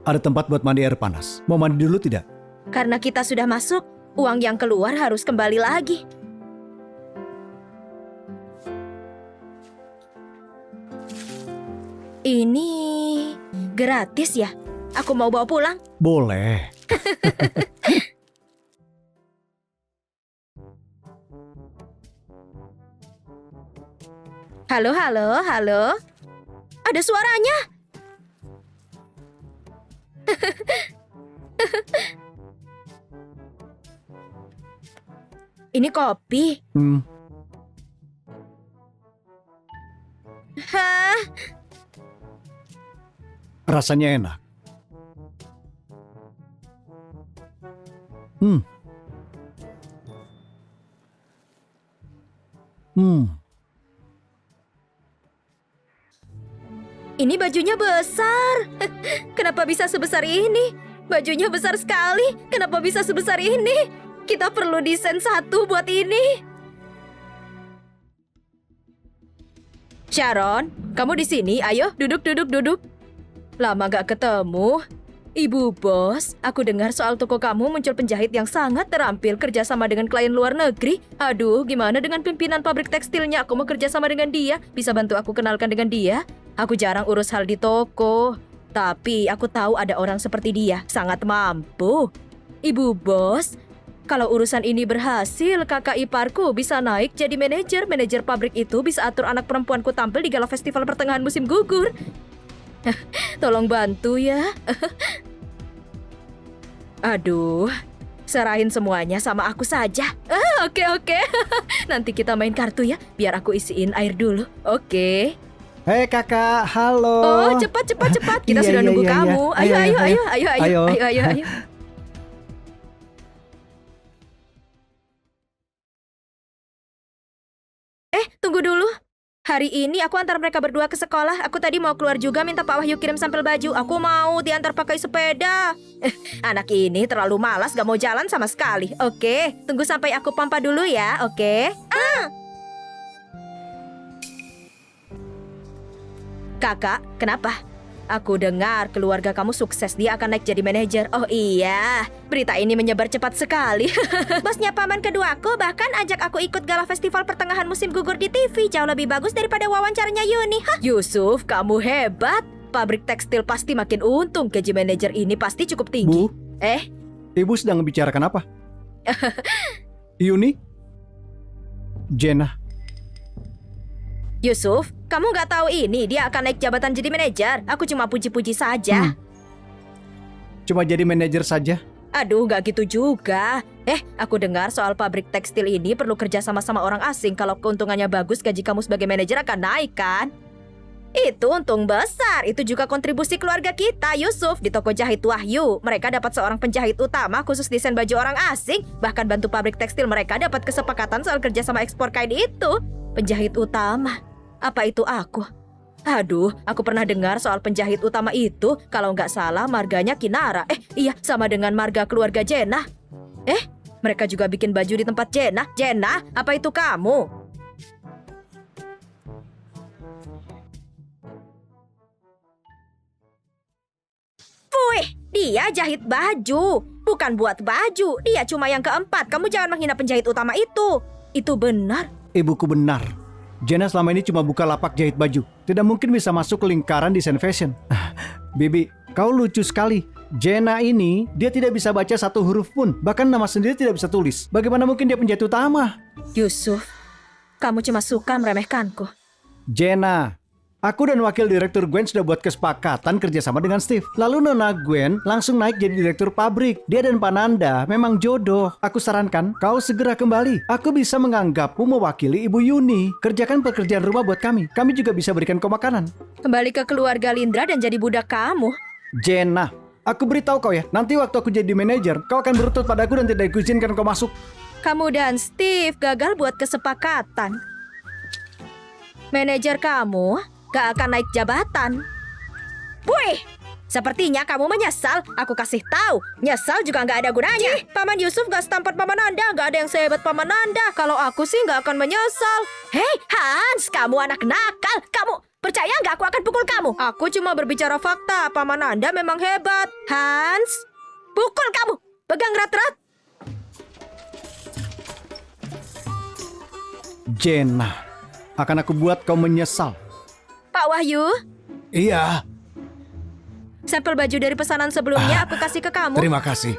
Ada tempat buat mandi air panas. Mau mandi dulu tidak? Karena kita sudah masuk, uang yang keluar harus kembali lagi. Ini gratis ya? Aku mau bawa pulang. Boleh. Halo, halo, halo. Ada suaranya. Ini kopi. Hah? Rasanya enak. Ini bajunya besar. Kenapa bisa sebesar ini? Bajunya besar sekali. Kenapa bisa sebesar ini? Kita perlu desain satu buat ini. Sharon, kamu di sini? Ayo, duduk. Lama gak ketemu. Ibu bos, aku dengar soal toko kamu muncul penjahit yang sangat terampil kerjasama dengan klien luar negeri. Aduh, gimana dengan pimpinan pabrik tekstilnya? Aku mau kerjasama dengan dia. Bisa bantu aku kenalkan dengan dia? Aku jarang urus hal di toko. Tapi aku tahu ada orang seperti dia, sangat mampu. Ibu bos, kalau urusan ini berhasil, kakak iparku bisa naik jadi manajer. Manajer pabrik itu bisa atur anak perempuanku tampil di gala festival pertengahan musim gugur. Tolong bantu ya. Aduh, serahin semuanya sama aku saja. Oke. Nanti kita main kartu ya, biar aku isiin air dulu. Oke. Hei kakak, halo. Oh, cepat. Kita Iya, sudah iya, nunggu iya, kamu. iya. Ayo. Tunggu dulu. Hari ini aku antar mereka berdua ke sekolah. Aku tadi mau keluar juga minta Pak Wahyu kirim sampel baju. Aku mau diantar pakai sepeda. Anak ini terlalu malas, gak mau jalan sama sekali. Oke, tunggu sampai aku pompa dulu ya, oke? Kakak, kenapa? Aku dengar keluarga kamu sukses, dia akan naik jadi manajer. Oh iya, berita ini menyebar cepat sekali. Bosnya paman keduaku bahkan ajak aku ikut gala festival pertengahan musim gugur di TV. Jauh lebih bagus daripada wawancaranya Yuni. Yusuf, kamu hebat. Pabrik tekstil pasti makin untung. Gaji manajer ini pasti cukup tinggi. Bu, Ibu sedang membicarakan apa? Yuni? Jenna? Yusuf, kamu nggak tahu ini dia akan naik jabatan jadi manajer. Aku cuma puji-puji saja. Cuma jadi manajer saja? Aduh, nggak gitu juga. Aku dengar soal pabrik tekstil ini perlu kerja sama orang asing. Kalau keuntungannya bagus, gaji kamu sebagai manajer akan naik kan? Itu untung besar. Itu juga kontribusi keluarga kita, Yusuf. Di toko jahit Wahyu, mereka dapat seorang penjahit utama khusus desain baju orang asing. Bahkan bantu pabrik tekstil mereka dapat kesepakatan soal kerja sama ekspor kain itu. Penjahit utama. Apa itu aku? Aduh, aku pernah dengar soal penjahit utama itu. Kalau nggak salah marganya Kinara. Iya, sama dengan marga keluarga Jenna. Mereka juga bikin baju di tempat Jenna. Jenna, apa itu kamu? Wih, dia jahit baju. Bukan buat baju, dia cuma yang keempat. Kamu jangan menghina penjahit utama itu. Itu benar. Ibuku benar. Jenna selama ini cuma buka lapak jahit baju. Tidak mungkin bisa masuk ke lingkaran desain fashion. Bibi, kau lucu sekali. Jenna ini, dia tidak bisa baca satu huruf pun. Bahkan nama sendiri tidak bisa tulis. Bagaimana mungkin dia penjahit utama? Yusuf, kamu cuma suka meremehkanku. Jenna, aku dan wakil direktur Gwen sudah buat kesepakatan kerjasama dengan Steve. Lalu Nona Gwen langsung naik jadi direktur pabrik. Dia dan Pananda memang jodoh. Aku sarankan kau segera kembali. Aku bisa menganggapmu mewakili Ibu Yuni. Kerjakan pekerjaan rumah buat kami. Kami juga bisa berikan kau makanan. Kembali ke keluarga Lindra dan jadi budak kamu. Jenna, aku beritahu kau ya. Nanti waktu aku jadi manajer, kau akan berlutut padaku dan tidak kuizinkan kau masuk. Kamu dan Steve gagal buat kesepakatan. Manajer kamu gak akan naik jabatan. Wih, sepertinya kamu menyesal. Aku kasih tahu, nyesal juga gak ada gunanya. Paman Yusuf gak setampat Paman Nanda. Gak ada yang sehebat Paman Nanda. Kalau aku sih gak akan menyesal. Hei Hans, kamu anak nakal. Kamu percaya gak aku akan pukul kamu? Aku cuma berbicara fakta. Paman Nanda memang hebat. Hans, pukul kamu. Pegang erat-erat. Jenna, akan aku buat kau menyesal. Pak Wahyu, Iya, sampel baju dari pesanan sebelumnya aku kasih ke kamu. terima kasih.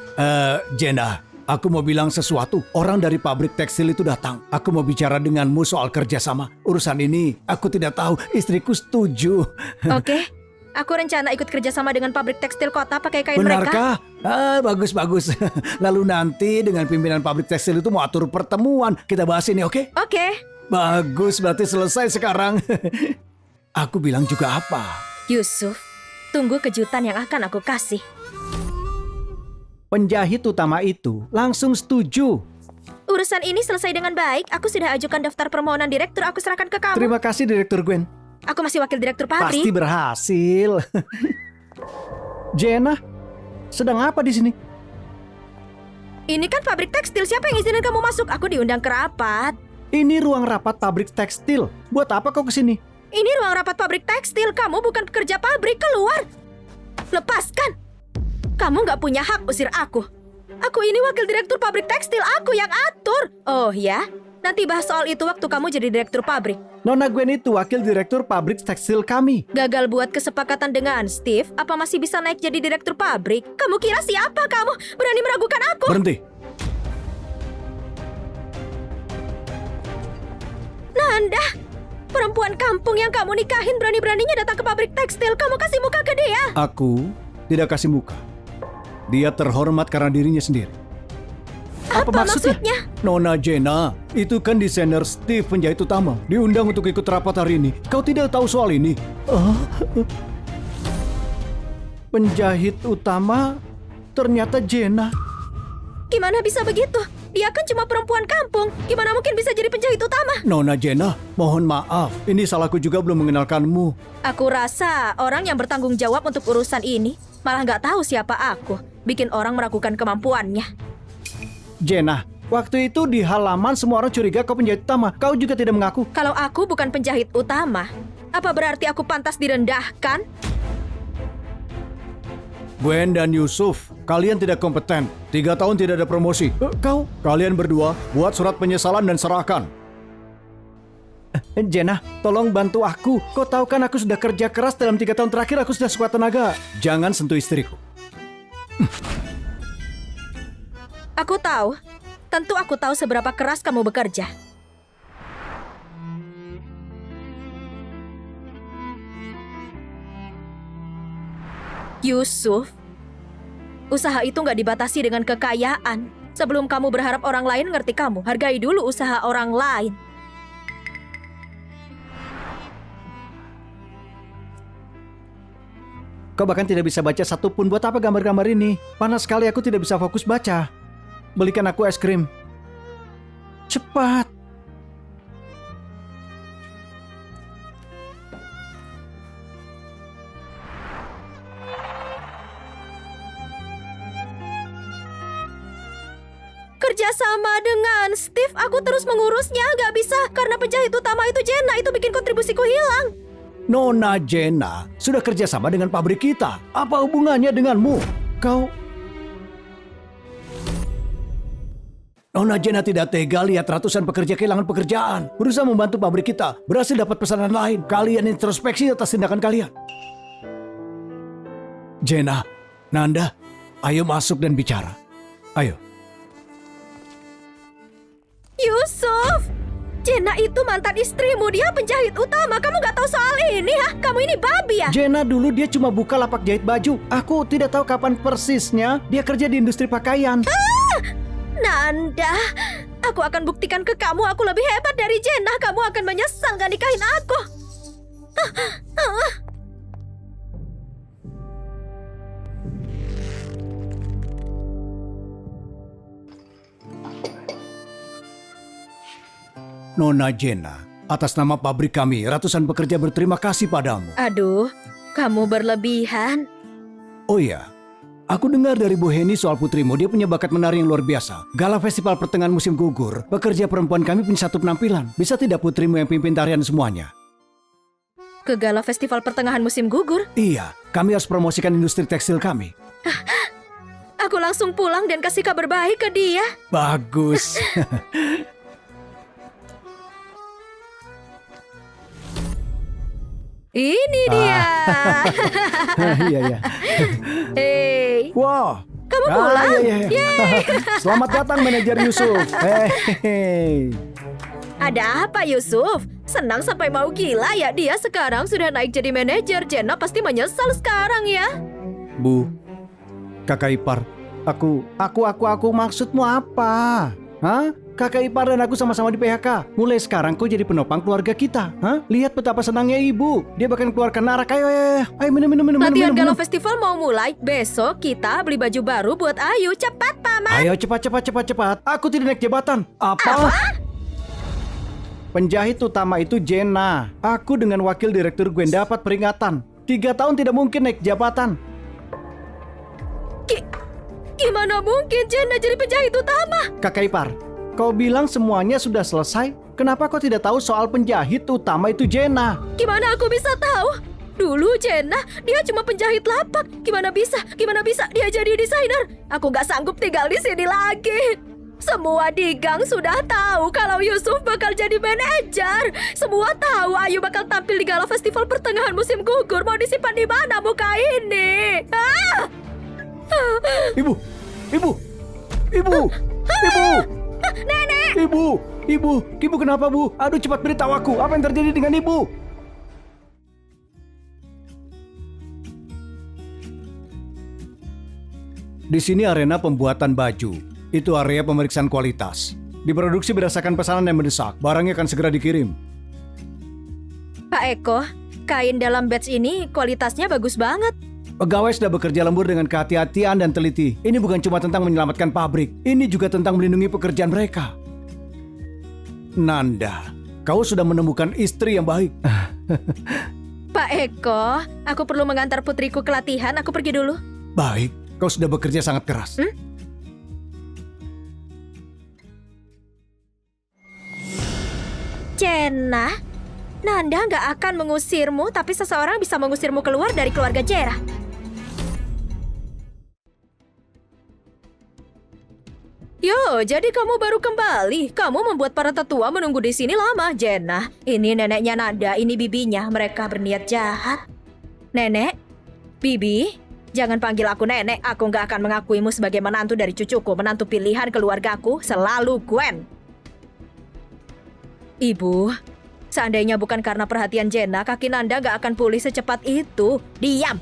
Jenna, aku mau bilang sesuatu. Orang dari pabrik tekstil itu datang. Aku mau bicara denganmu soal kerjasama. Urusan ini aku tidak tahu. Istriku setuju. Oke, aku rencana ikut kerjasama dengan pabrik tekstil kota pakai kain mereka. Benarkah? Bagus. Lalu nanti dengan pimpinan pabrik tekstil itu mau atur pertemuan. Kita bahas ini, oke? Oke, Bagus, berarti selesai sekarang. Aku bilang juga apa? Yusuf, tunggu kejutan yang akan aku kasih. Penjahit utama itu langsung setuju. Urusan ini selesai dengan baik. Aku sudah ajukan daftar permohonan direktur. Aku serahkan ke kamu. Terima kasih, Direktur Gwen. Aku masih wakil direktur pabrik. Pasti berhasil. Jenna, sedang apa di sini? Ini kan pabrik tekstil. Siapa yang izinin kamu masuk? Aku diundang ke rapat. Ini ruang rapat pabrik tekstil. Buat apa kau kesini? Ini ruang rapat pabrik tekstil. Kamu bukan pekerja pabrik. Keluar. Lepaskan. Kamu nggak punya hak usir aku. Aku ini wakil direktur pabrik tekstil. Aku yang atur. Oh ya? Nanti bahas soal itu waktu kamu jadi direktur pabrik. Nona Gwen itu wakil direktur pabrik tekstil kami. Gagal buat kesepakatan dengan Steve, apa masih bisa naik jadi direktur pabrik? Kamu kira siapa kamu? Berani meragukan aku? Berhenti. Nanda, perempuan kampung yang kamu nikahin berani-beraninya datang ke pabrik tekstil. Kamu kasih muka ke dia. Aku tidak kasih muka. Dia terhormat karena dirinya sendiri. Apa maksudnya? Nona Jenna, itu kan desainer Steve penjahit utama. Diundang untuk ikut rapat hari ini. Kau tidak tahu soal ini? Penjahit utama ternyata Jenna. Gimana bisa begitu? Dia kan cuma perempuan kampung. Gimana mungkin bisa jadi penjahit utama? Nona Jenna, mohon maaf. Ini salahku juga belum mengenalkanmu. Aku rasa orang yang bertanggung jawab untuk urusan ini malah nggak tahu siapa aku. Bikin orang meragukan kemampuannya. Jenna, waktu itu di halaman semua orang curiga kau penjahit utama. Kau juga tidak mengaku. Kalau aku bukan penjahit utama, apa berarti aku pantas direndahkan? Gwen dan Yusuf, kalian tidak kompeten. 3 tahun tidak ada promosi. Kalian berdua buat surat penyesalan dan serahkan. Jenna, tolong bantu aku. Kau tahu kan aku sudah kerja keras dalam 3 tahun terakhir. Aku sudah sekuat tenaga. Jangan sentuh istriku. Aku tahu. Tentu aku tahu seberapa keras kamu bekerja. Yusuf, usaha itu nggak dibatasi dengan kekayaan. Sebelum kamu berharap orang lain ngerti kamu, hargai dulu usaha orang lain. Kau bahkan tidak bisa baca satupun. Buat apa gambar-gambar ini? Panas sekali, aku tidak bisa fokus baca. Belikan aku es krim. Cepat. Kerjasama dengan Steve, aku terus mengurusnya. Gak bisa, karena penjahit utama itu Jenna. Itu bikin kontribusiku hilang. Nona Jenna sudah kerjasama dengan pabrik kita. Apa hubungannya denganmu? Nona Jenna tidak tega lihat ratusan pekerja kehilangan pekerjaan. Berusaha membantu pabrik kita. Berhasil dapat pesanan lain. Kalian introspeksi atas tindakan kalian. Jenna, Nanda, ayo masuk dan bicara. Ayo. Yusuf, Jenna itu mantan istrimu. Dia penjahit utama. Kamu gak tahu soal ini ya? Kamu ini babi ya? Jenna dulu dia cuma buka lapak jahit baju. Aku tidak tahu kapan persisnya dia kerja di industri pakaian. Nanda, aku akan buktikan ke kamu aku lebih hebat dari Jenna. Kamu akan menyesal gak nikahin aku. Nona Jenna, atas nama pabrik kami, ratusan pekerja berterima kasih padamu. Aduh, kamu berlebihan. Oh iya, aku dengar dari Bu Heni soal putrimu. Dia punya bakat menari yang luar biasa. Gala festival pertengahan musim gugur, pekerja perempuan kami punya satu penampilan. Bisa tidak putrimu yang pimpin tarian semuanya? Ke gala festival pertengahan musim gugur? Iya, kami harus promosikan industri tekstil kami. Aku langsung pulang dan kasih kabar baik ke dia. Bagus. Ini dia. Iya, iya. Hei, Wah, kamu pulang? Iya. Selamat datang manajer Yusuf. Hehehe. Ada apa Yusuf? Senang sampai mau gila ya, dia sekarang sudah naik jadi manajer. Jenna pasti menyesal sekarang ya. Bu, kakak ipar, aku maksudmu apa? Hah? Kakak ipar dan aku sama-sama di PHK. Mulai sekarang kau jadi penopang keluarga kita. Hah? Lihat betapa senangnya ibu. Dia bahkan keluarkan narak. Ayo, minum. Latihan minum. Galau Festival mau mulai. Besok kita beli baju baru buat Ayu. Cepat, Paman. Ayo cepat. Aku tidak naik jabatan. Apa? Penjahit utama itu Jenna. Aku dengan wakil direktur gue dapat peringatan. 3 tahun tidak mungkin naik jabatan. Gimana mungkin Jenna jadi penjahit utama? Kakak ipar, kau bilang semuanya sudah selesai. Kenapa kau tidak tahu soal penjahit utama itu Jenna? Gimana aku bisa tahu? Dulu Jenna, dia cuma penjahit lapak. Gimana bisa dia jadi desainer? Aku gak sanggup tinggal di sini lagi. Semua di gang sudah tahu kalau Yusuf bakal jadi manajer. Semua tahu Ayu bakal tampil di Galau Festival pertengahan musim gugur. Mau disimpan di mana muka ini? Ah! Ibu! Nenek! Ibu kenapa bu? Aduh cepat beritahu aku, apa yang terjadi dengan ibu? Di sini arena pembuatan baju. Itu area pemeriksaan kualitas. Diproduksi berdasarkan pesanan yang mendesak. Barangnya akan segera dikirim. Pak Eko, kain dalam batch ini kualitasnya bagus banget. Pegawai sudah bekerja lembur dengan kehati-hatian dan teliti. Ini bukan cuma tentang menyelamatkan pabrik. Ini juga tentang melindungi pekerjaan mereka. Nanda, kau sudah menemukan istri yang baik. Pak Eko, aku perlu mengantar putriku ke latihan. Aku pergi dulu. Baik, kau sudah bekerja sangat keras. Jenna, Nanda nggak akan mengusirmu, tapi seseorang bisa mengusirmu keluar dari keluarga Jera. Yo, jadi kamu baru kembali. Kamu membuat para tetua menunggu di sini lama, Jenna. Ini neneknya Nanda, ini bibinya. Mereka berniat jahat. Nenek, Bibi, jangan panggil aku nenek. Aku nggak akan mengakuimu sebagai menantu dari cucuku. Menantu pilihan keluargaku selalu Gwen. Ibu, seandainya bukan karena perhatian Jenna, kaki Nanda gak akan pulih secepat itu. Diam!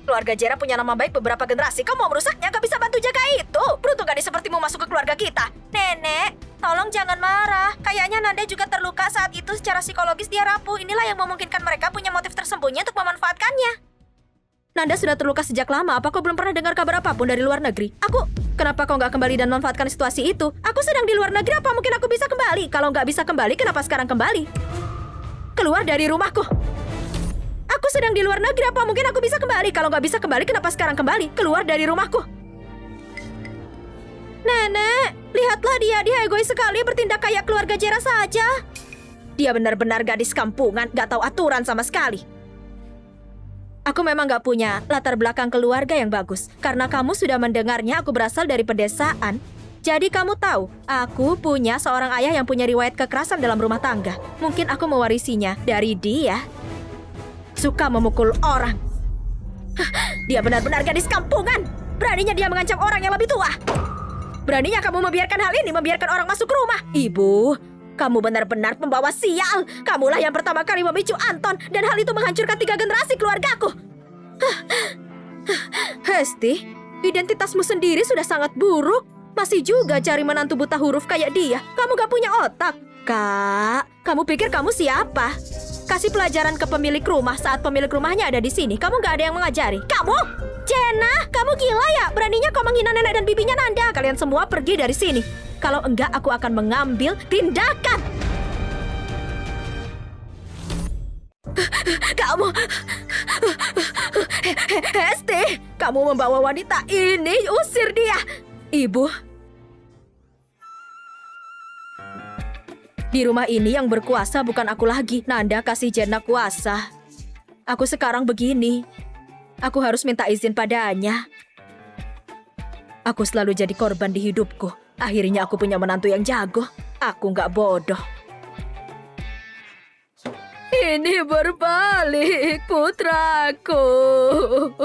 Keluarga Jera punya nama baik beberapa generasi. Kamu mau merusaknya, gak bisa bantu jaga itu. Beruntung gadis sepertimu masuk ke keluarga kita. Nenek, tolong jangan marah. Kayaknya Nanda juga terluka saat itu. Secara psikologis dia rapuh. Inilah yang memungkinkan mereka punya motif tersembunyi untuk memanfaatkannya. Nanda sudah terluka sejak lama. Apa kau belum pernah dengar kabar apapun dari luar negeri? Kenapa kau nggak kembali dan manfaatkan situasi itu? Aku sedang di luar negeri, apa mungkin aku bisa kembali? Kalau nggak bisa kembali, kenapa sekarang kembali? Keluar dari rumahku. Aku sedang di luar negeri, apa mungkin aku bisa kembali? Kalau nggak bisa kembali, kenapa sekarang kembali? Keluar dari rumahku. Nenek, lihatlah dia egois sekali, bertindak kayak keluarga Jera saja. Dia benar-benar gadis kampungan, nggak tahu aturan sama sekali. Aku memang gak punya latar belakang keluarga yang bagus. Karena kamu sudah mendengarnya, aku berasal dari pedesaan. Jadi kamu tahu, aku punya seorang ayah yang punya riwayat kekerasan dalam rumah tangga. Mungkin aku mewarisinya dari dia. Suka memukul orang. Dia benar-benar gadis kampungan. Beraninya dia mengancam orang yang lebih tua. Beraninya kamu membiarkan hal ini, membiarkan orang masuk ke rumah. Ibu, kamu benar-benar pembawa sial. Kamulah yang pertama kali memicu Anton. Dan hal itu menghancurkan 3 generasi keluargaku. Hesti, identitasmu sendiri sudah sangat buruk. Masih juga cari menantu buta huruf kayak dia. Kamu gak punya otak. Kak, kamu pikir kamu siapa? Kasih pelajaran ke pemilik rumah saat pemilik rumahnya ada di sini. Kamu gak ada yang mengajari. Kamu? Jenna, kamu gila ya? Beraninya kau menghina nenek dan bibinya Nanda. Kalian semua pergi dari sini. Kalau enggak, aku akan mengambil tindakan. Kamu... Hesti, kamu membawa wanita ini. Usir dia. Ibu. Di rumah ini yang berkuasa bukan aku lagi. Nanda kasih Jenna kuasa. Aku sekarang begini. Aku harus minta izin padanya. Aku selalu jadi korban di hidupku. Akhirnya aku punya menantu yang jago. Aku nggak bodoh. Ini berbalik. putraku.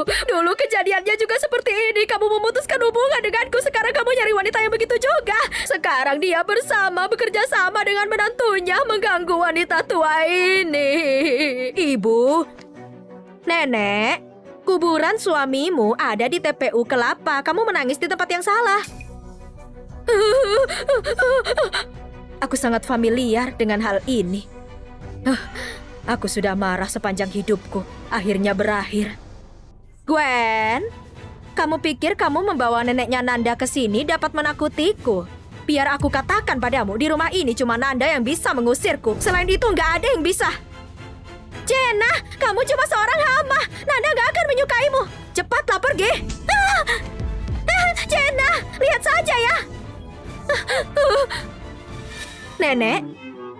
Dulu kejadiannya juga seperti ini. Kamu memutuskan hubungan denganku. Sekarang kamu nyari wanita yang begitu juga. Sekarang dia bekerja sama dengan menantunya mengganggu wanita tua ini. Ibu, Nenek, kuburan suamimu ada di TPU Kelapa. Kamu menangis di tempat yang salah. Aku sangat familiar dengan hal ini. Aku sudah marah sepanjang hidupku. Akhirnya berakhir. Gwen, kamu pikir kamu membawa neneknya Nanda ke sini dapat menakutiku? Biar aku katakan padamu, di rumah ini cuma Nanda yang bisa mengusirku. Selain itu nggak ada yang bisa. Jenna, kamu cuma seorang hama. Nanda nggak akan menyukaimu. Cepatlah pergi. Jenna, lihat saja ya. Nenek,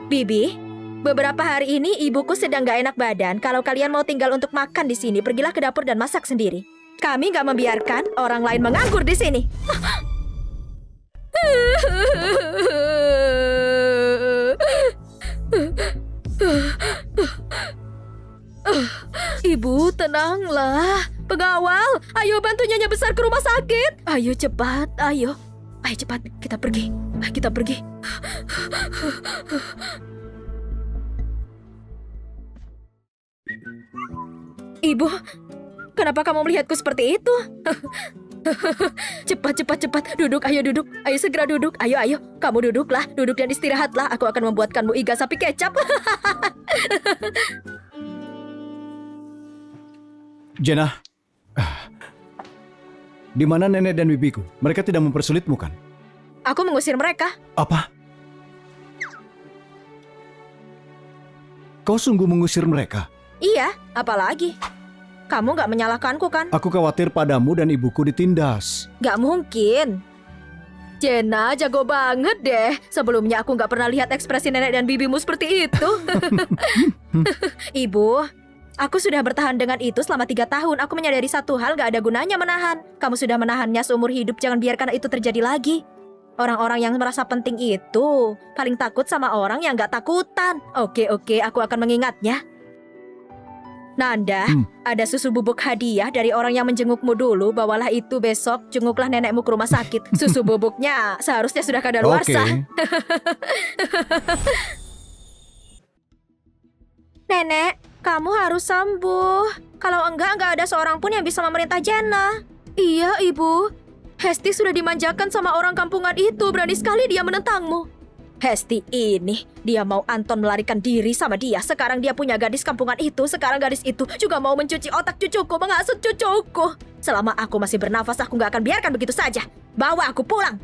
Bibi, beberapa hari ini ibuku sedang gak enak badan. Kalau kalian mau tinggal untuk makan di sini, pergilah ke dapur dan masak sendiri. Kami gak membiarkan orang lain menganggur di sini. Ibu, tenanglah. Pengawal, ayo bantu Nyonya Besar ke rumah sakit. Ayo cepat, ayo. Ayo cepat, kita pergi. Kita pergi. Ibu, kenapa kamu melihatku seperti itu? Cepat. Duduk, ayo duduk. Ayo segera duduk. Ayo. Kamu duduklah. Duduk dan istirahatlah. Aku akan membuatkanmu iga sapi kecap. Jenna, di mana nenek dan bibiku? Mereka tidak mempersulitmu kan? Aku mengusir mereka. Apa? Kau sungguh mengusir mereka? Iya, apalagi? Kamu gak menyalahkanku kan? Aku khawatir padamu dan ibuku ditindas. Gak mungkin. Jenna jago banget deh. Sebelumnya aku gak pernah lihat ekspresi nenek dan bibimu seperti itu. Ibu, aku sudah bertahan dengan itu selama 3 tahun. Aku menyadari satu hal, gak ada gunanya menahan. Kamu sudah menahannya seumur hidup, jangan biarkan itu terjadi lagi. Orang-orang yang merasa penting itu paling takut sama orang yang gak takutan. Oke, aku akan mengingatnya. Nanda, ada susu bubuk hadiah dari orang yang menjengukmu dulu. Bawalah itu besok, jenguklah nenekmu ke rumah sakit. Susu bubuknya seharusnya sudah kadaluarsa. Nenek, kamu harus sembuh. Kalau enggak ada seorang pun yang bisa memerintah Jenna. Iya, Ibu. Hesti sudah dimanjakan sama orang kampungan itu. Berani sekali dia menentangmu. Hesti ini, dia mau Anton melarikan diri sama dia. Sekarang dia punya gadis kampungan itu. Sekarang gadis itu juga mau mencuci otak cucuku, menghasut cucuku. Selama aku masih bernafas, aku gak akan biarkan begitu saja. Bawa aku pulang.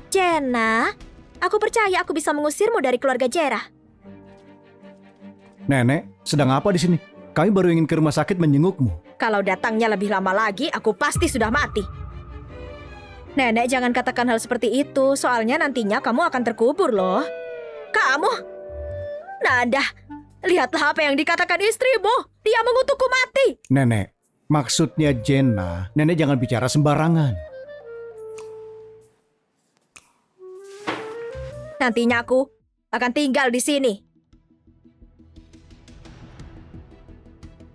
Jenna, aku percaya aku bisa mengusirmu dari keluarga Jera. Nenek, sedang apa di sini? Kami baru ingin ke rumah sakit menjengukmu. Kalau datangnya lebih lama lagi, aku pasti sudah mati. Nenek, jangan katakan hal seperti itu. Soalnya nantinya kamu akan terkubur loh. Kamu? Nanda, lihatlah apa yang dikatakan istrimu. Dia mengutukku mati. Nenek, maksudnya Jenna. Nenek jangan bicara sembarangan. Nantinya aku akan tinggal di sini.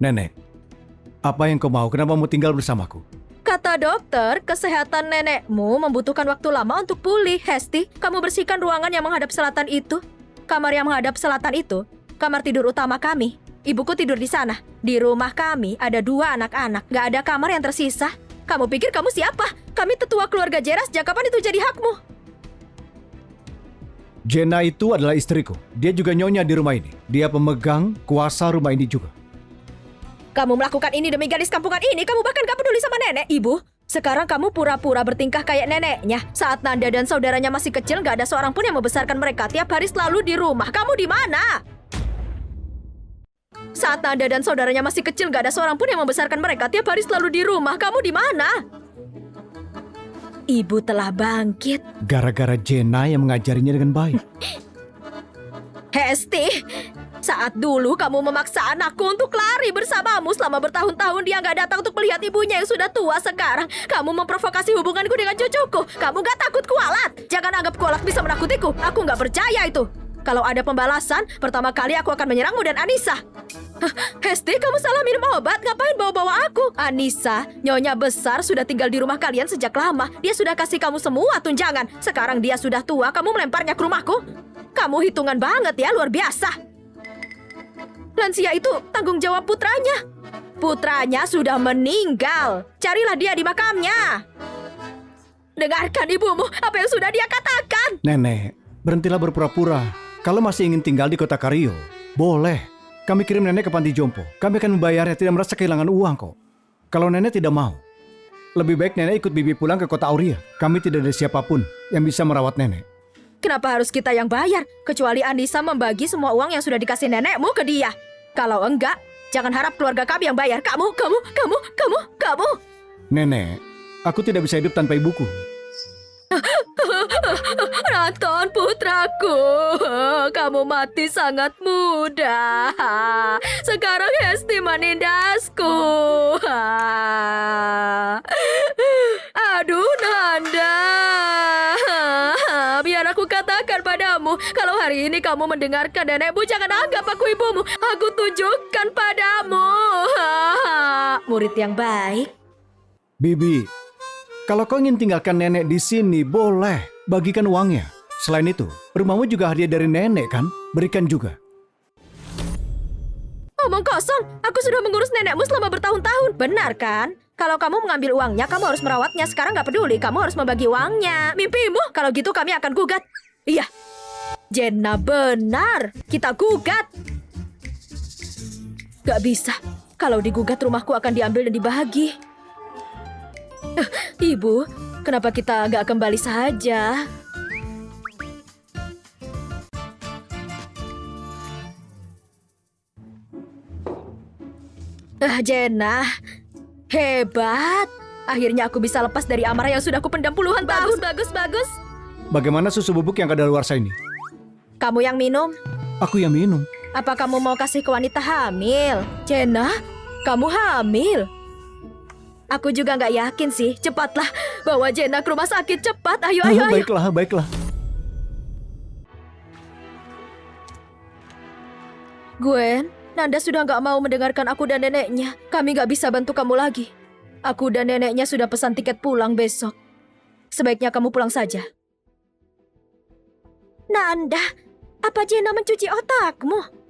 Nenek, apa yang kau mau? Kenapa mau tinggal bersamaku? Kata dokter, kesehatan nenekmu membutuhkan waktu lama untuk pulih. Hesti, kamu bersihkan ruangan yang menghadap selatan itu. Kamar yang menghadap selatan itu, kamar tidur utama kami. Ibuku tidur di sana. Di rumah kami ada 2 anak-anak. Gak ada kamar yang tersisa. Kamu pikir kamu siapa? Kami tetua keluarga Jera. Sejak kapan itu jadi hakmu? Jenna itu adalah istriku. Dia juga nyonya di rumah ini. Dia pemegang kuasa rumah ini juga. Kamu melakukan ini demi gadis kampungan ini. Kamu bahkan gak peduli sama nenek. Ibu, sekarang kamu pura-pura bertingkah kayak neneknya. Saat Nanda dan saudaranya masih kecil, gak ada seorang pun yang membesarkan mereka. Tiap hari selalu di rumah. Kamu di mana? Saat Nanda dan saudaranya masih kecil, gak ada seorang pun yang membesarkan mereka. Tiap hari selalu di rumah. Kamu di mana? Ibu telah bangkit. Gara-gara Jenna yang mengajarinya dengan baik. Hesti, saat dulu kamu memaksa anakku untuk lari bersamamu. Selama bertahun-tahun dia gak datang untuk melihat ibunya yang sudah tua. Sekarang kamu memprovokasi hubunganku dengan cucuku. Kamu gak takut kualat? Jangan anggap kualat bisa menakutiku. Aku gak percaya itu. Kalau ada pembalasan, pertama kali aku akan menyerangmu dan Anissa. Hah, Hesti, kamu salah minum obat. Ngapain bawa-bawa aku? Anissa, nyonya besar sudah tinggal di rumah kalian sejak lama. Dia sudah kasih kamu semua tunjangan. Sekarang dia sudah tua, kamu melemparnya ke rumahku. Kamu hitungan banget ya, luar biasa. Lansia itu tanggung jawab putranya. Putranya sudah meninggal. Carilah dia di makamnya. Dengarkan ibumu, apa yang sudah dia katakan. Nenek, berhentilah berpura-pura. Kalau masih ingin tinggal di kota Kario, boleh. Kami kirim nenek ke panti jompo. Kami akan membayarnya, tidak merasa kehilangan uang kok. Kalau nenek tidak mau, lebih baik nenek ikut bibi pulang ke kota Auria. Kami tidak ada siapapun yang bisa merawat nenek. Kenapa harus kita yang bayar? Kecuali Anissa membagi semua uang yang sudah dikasih nenekmu ke dia. Kalau enggak, jangan harap keluarga kami yang bayar. Kamu. Nenek, aku tidak bisa hidup tanpa ibuku. Ranton putraku, kamu mati sangat muda. Sekarang Hesti menindasku. Aduh Nanda, biar aku katakan padamu, kalau hari ini kamu mendengarkan nenekmu, jangan anggap aku ibumu. Aku tunjukkan padamu. Murid yang baik. Bibi, kalau kau ingin tinggalkan nenek di sini, boleh. Bagikan uangnya. Selain itu, rumahmu juga hadiah dari nenek kan? Berikan juga. Omong kosong, aku sudah mengurus nenekmu selama bertahun-tahun. Benar kan? Kalau kamu mengambil uangnya, kamu harus merawatnya. Sekarang nggak peduli, kamu harus membagi uangnya. Mimpimu, kalau gitu kami akan gugat. Iya, Jenna benar. Kita gugat. Gak bisa. Kalau digugat, rumahku akan diambil dan dibagi. Ibu, kenapa kita nggak kembali saja? Jenna, hebat. Akhirnya aku bisa lepas dari amarah yang sudah kupendam puluhan tahun. Bagus. Bagaimana susu bubuk yang kadaluarsa ini? Kamu yang minum? Aku yang minum. Apa kamu mau kasih ke wanita hamil? Jenna, kamu hamil? Aku juga nggak yakin sih. Cepatlah, bawa Jenna ke rumah sakit. Cepat, ayo. Baiklah. Gwen, Nanda sudah nggak mau mendengarkan aku dan neneknya. Kami nggak bisa bantu kamu lagi. Aku dan neneknya sudah pesan tiket pulang besok. Sebaiknya kamu pulang saja. Nanda, apa Jenna mencuci otakmu?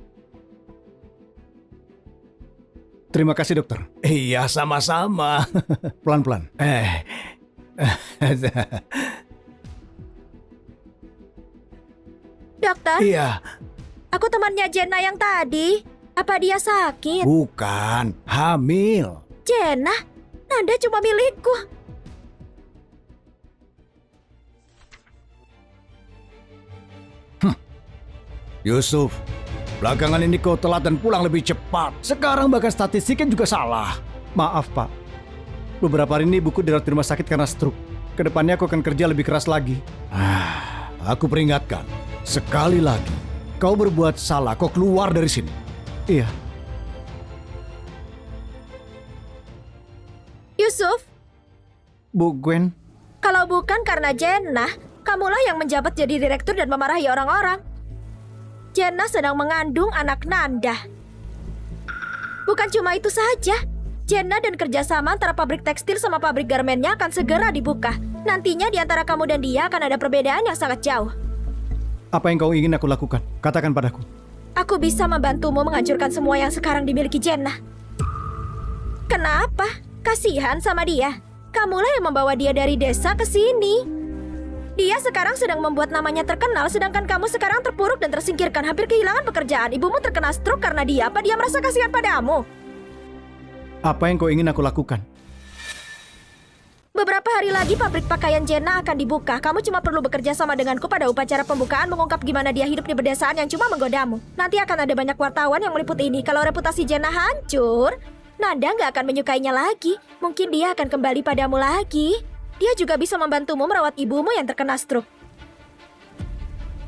Terima kasih dokter. Iya, sama-sama. Pelan-pelan. Dokter, Iya. aku temannya Jenna yang tadi. Apa dia sakit? Bukan, hamil. Jenna, Nanda cuma milikku. Yusuf, belakangan ini kau telat dan pulang lebih cepat. Sekarang bahkan statistiknya juga salah. Maaf, Pak. Beberapa hari ini ibuku dirawat di rumah sakit karena stroke. Kedepannya aku akan kerja lebih keras lagi. Aku peringatkan. Sekali lagi, kau berbuat salah, kau keluar dari sini. Iya. Yusuf, Bu Gwen, kalau bukan karena Jenna, kamulah yang menjabat jadi direktur dan memarahi orang-orang. Jenna sedang mengandung anak Nanda. Bukan cuma itu saja, Jenna dan kerjasama antara pabrik tekstil sama pabrik garmennya akan segera dibuka. Nantinya di antara kamu dan dia akan ada perbedaan yang sangat jauh. apa yang kau ingin aku lakukan? Katakan padaku. Aku bisa membantumu menghancurkan semua yang sekarang dimiliki Jenna. Kenapa? Kasihan sama dia. Kamulah yang membawa dia dari desa ke sini. Dia sekarang sedang membuat namanya terkenal, sedangkan kamu sekarang terpuruk dan tersingkirkan, hampir kehilangan pekerjaan. Ibumu terkena stroke karena dia. Apa dia merasa kasihan padamu? Apa yang kau ingin aku lakukan? Beberapa hari lagi pabrik pakaian Jenna akan dibuka. Kamu cuma perlu bekerja sama denganku pada upacara pembukaan, mengungkap gimana dia hidup di pedesaan yang cuma menggodamu. Nanti akan ada banyak wartawan yang meliput ini. Kalau reputasi Jenna hancur, Nanda nggak akan menyukainya lagi. Mungkin dia akan kembali padamu lagi. Dia juga bisa membantumu merawat ibumu yang terkena stroke.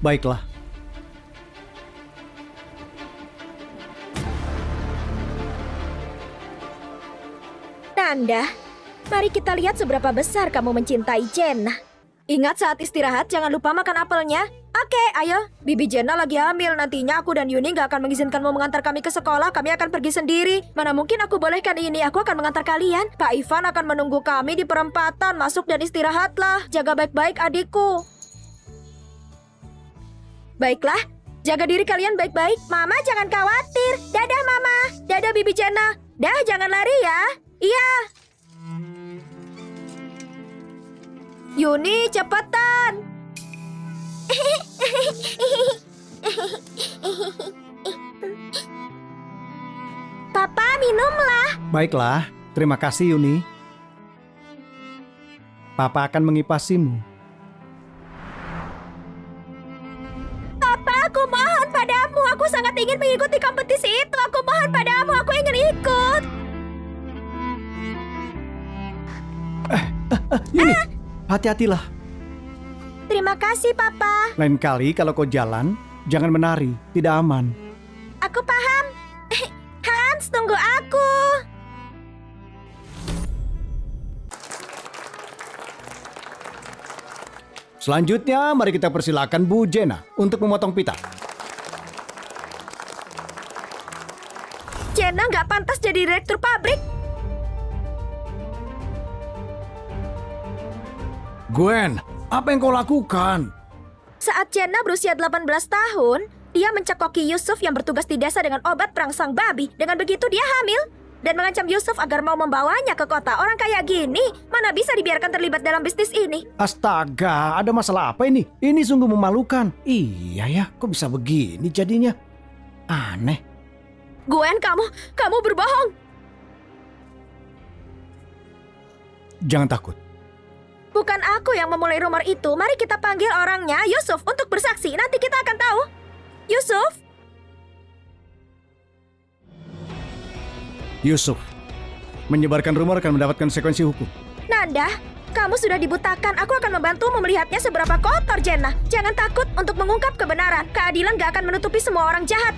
Baiklah. Nanda, mari kita lihat seberapa besar kamu mencintai Jenna. Ingat saat istirahat jangan lupa makan apelnya. Oke, ayo. Bibi Jenna lagi hamil. Nantinya aku dan Yuni gak akan mengizinkanmu mengantar kami ke sekolah. Kami akan pergi sendiri. Mana mungkin aku bolehkan ini. Aku akan mengantar kalian. Pak Ivan akan menunggu kami di perempatan. Masuk dan istirahatlah. Jaga baik-baik adikku. Baiklah. Jaga diri kalian baik-baik. Mama jangan khawatir. Dadah Mama. Dadah Bibi Jenna. Dah jangan lari ya. Iya. Yuni cepetan. Papa, minumlah. Baiklah, terima kasih Yuni. Papa akan mengipasimu. Papa, aku mohon padamu. Aku sangat ingin mengikuti kompetisi itu. Aku mohon padamu, aku ingin ikut. Yuni, hati-hatilah. Terima kasih, Papa. Lain kali kalau kau jalan, jangan menari, tidak aman. Aku paham. Hans, tunggu aku. Selanjutnya, mari kita persilakan Bu Jenna untuk memotong pita. Jenna nggak pantas jadi direktur pabrik. Gwen, apa yang kau lakukan? Saat Jenna berusia 18 tahun, dia mencekoki Yusuf yang bertugas di desa dengan obat perangsang babi. Dengan begitu dia hamil dan mengancam Yusuf agar mau membawanya ke kota. Orang kayak gini mana bisa dibiarkan terlibat dalam bisnis ini? Astaga, ada masalah apa ini? Ini sungguh memalukan. Iya ya, kok bisa begini jadinya? Aneh. Gwen, kamu berbohong. Jangan takut. Bukan aku yang memulai rumor itu. Mari kita panggil orangnya, Yusuf, untuk bersaksi. Nanti kita akan tahu. Yusuf? Yusuf, menyebarkan rumor akan mendapatkan konsekuensi hukum. Nanda, kamu sudah dibutakan. Aku akan membantumu melihatnya seberapa kotor Jenna. Jangan takut untuk mengungkap kebenaran. Keadilan gak akan menutupi semua orang jahat.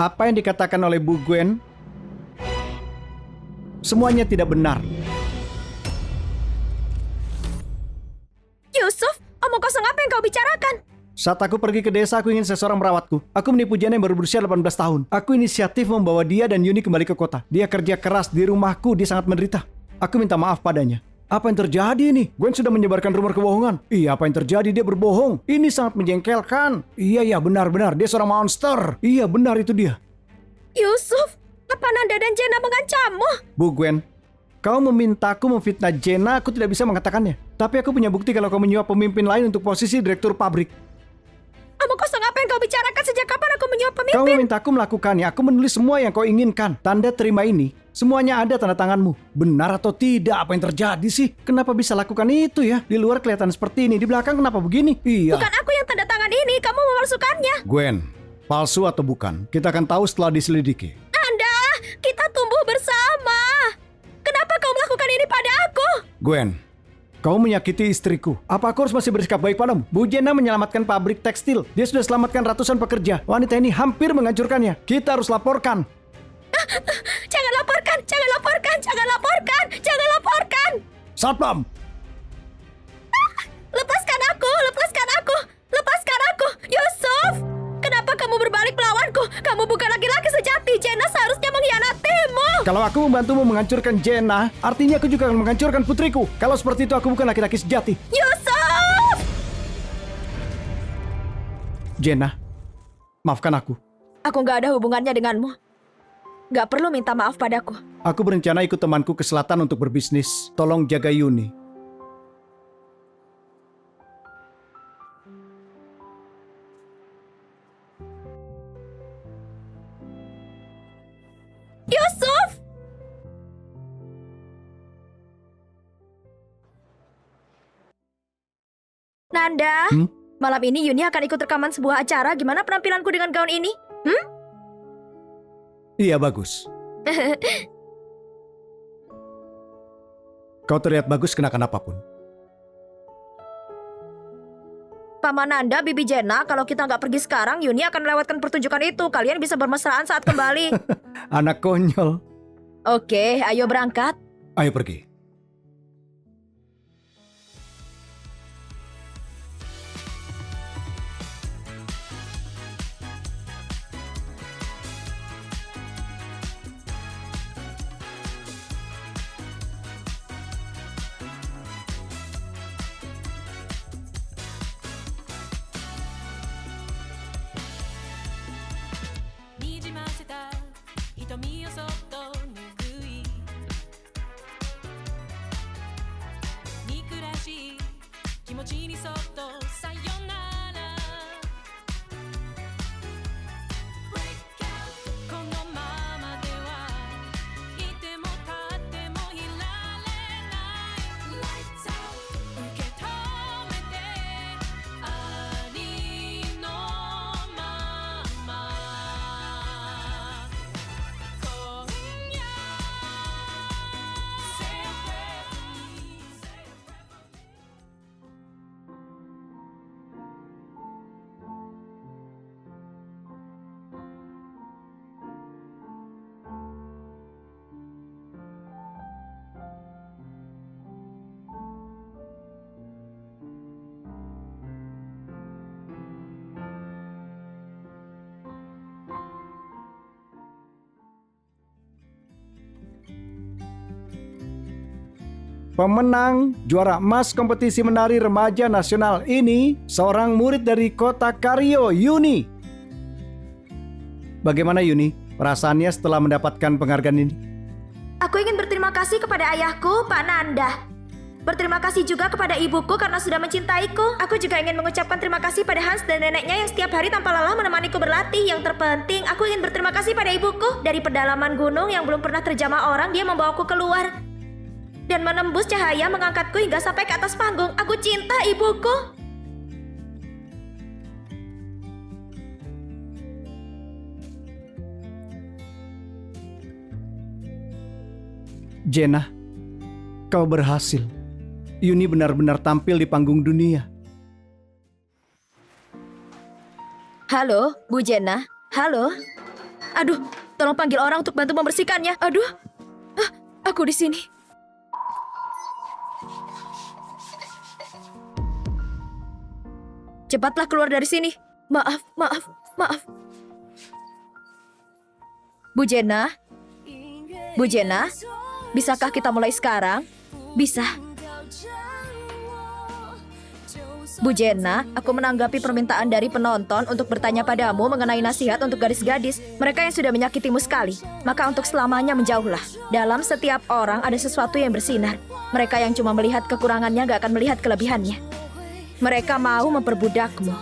Apa yang dikatakan oleh Bu Gwen semuanya tidak benar. Yusuf, omong kosong apa yang kau bicarakan? Saat aku pergi ke desa, aku ingin seseorang merawatku. Aku menipu Jenna yang baru berusia 18 tahun. Aku inisiatif membawa dia dan Yuni kembali ke kota. Dia kerja keras di rumahku, dia sangat menderita. Aku minta maaf padanya. Apa yang terjadi ini? Gwen sudah menyebarkan rumor kebohongan. Iya, apa yang terjadi? Dia berbohong. Ini sangat menjengkelkan. Iya, benar-benar. Dia seorang monster. Iya, benar itu dia. Yusuf, apa Nanda dan Jenna mengancammu? Bu Gwen, kau memintaku memfitnah Jenna, aku tidak bisa mengatakannya. Tapi aku punya bukti kalau kau menyuap pemimpin lain untuk posisi direktur pabrik. Omong kosong apa yang kau bicarakan? Sejak kapan aku menyuap Kau pemimpin? memintaku melakukannya, aku menulis semua yang kau inginkan. Tanda terima ini, semuanya ada tanda tanganmu. Benar atau tidak, apa yang terjadi sih? Kenapa bisa lakukan itu ya? Di luar kelihatan seperti ini, di belakang kenapa begini? Iya. Bukan aku yang tanda tangan ini, kamu memalsukannya. Gwen, palsu atau bukan, kita akan tahu setelah diselidiki. Nanda, kita tumbuh bersama. Kenapa kau melakukan ini pada aku? Gwen, kau menyakiti istriku. Apa aku harus masih bersikap baik padamu? Bu Jenna menyelamatkan pabrik tekstil. Dia sudah selamatkan ratusan pekerja. Wanita ini hampir menghancurkannya. Kita harus laporkan. Jangan laporkan, jangan laporkan, jangan laporkan, jangan laporkan. Satpam! Lepaskan aku, lepaskan aku, lepaskan aku. Yusuf, kenapa kamu berbalik melawanku? Kamu bukan laki-laki sejati. Jenna seharusnya mengkhianatimu. Kalau aku membantumu menghancurkan Jenna, artinya aku juga akan menghancurkan putriku. Kalau seperti itu, aku bukan laki-laki sejati. Yusuf! Jenna, maafkan aku. Aku gak ada hubungannya denganmu. Gak perlu minta maaf padaku. Aku berencana ikut temanku ke selatan untuk berbisnis. Tolong jaga Yuni. Yusuf! Nanda, malam ini Yuni akan ikut rekaman sebuah acara. Gimana penampilanku dengan gaun ini? Iya, bagus. Kau terlihat bagus kenakan apapun. Paman Nanda, Bibi Jenna, kalau kita nggak pergi sekarang, Yuni akan melewatkan pertunjukan itu. Kalian bisa bermesraan saat kembali. Anak konyol. Oke, ayo berangkat. Ayo pergi. Pemenang juara emas kompetisi menari remaja nasional ini seorang murid dari kota Kario, Yuni. Bagaimana Yuni? Perasaannya setelah mendapatkan penghargaan ini? Aku ingin berterima kasih kepada ayahku, Pak Nanda. Berterima kasih juga kepada ibuku karena sudah mencintaiku. Aku juga ingin mengucapkan terima kasih pada Hans dan neneknya yang setiap hari tanpa lelah menemaniku berlatih. Yang terpenting, aku ingin berterima kasih pada ibuku. Dari pedalaman gunung yang belum pernah terjamah orang, dia membawaku keluar. Dan menembus cahaya mengangkatku hingga sampai ke atas panggung. Aku cinta ibuku. Jenna, kau berhasil. Yuni benar-benar tampil di panggung dunia. Halo, Bu Jenna. Halo. Aduh, tolong panggil orang untuk bantu membersihkannya. Aduh. Aku di sini. Cepatlah keluar dari sini. Maaf. Bu Jenna? Bu Jenna? Bisakah kita mulai sekarang? Bisa. Bu Jenna, aku menanggapi permintaan dari penonton untuk bertanya padamu mengenai nasihat untuk gadis-gadis. Mereka yang sudah menyakitimu sekali. Maka untuk selamanya menjauhlah. Dalam setiap orang ada sesuatu yang bersinar. Mereka yang cuma melihat kekurangannya gak akan melihat kelebihannya. Mereka mau memperbudakmu.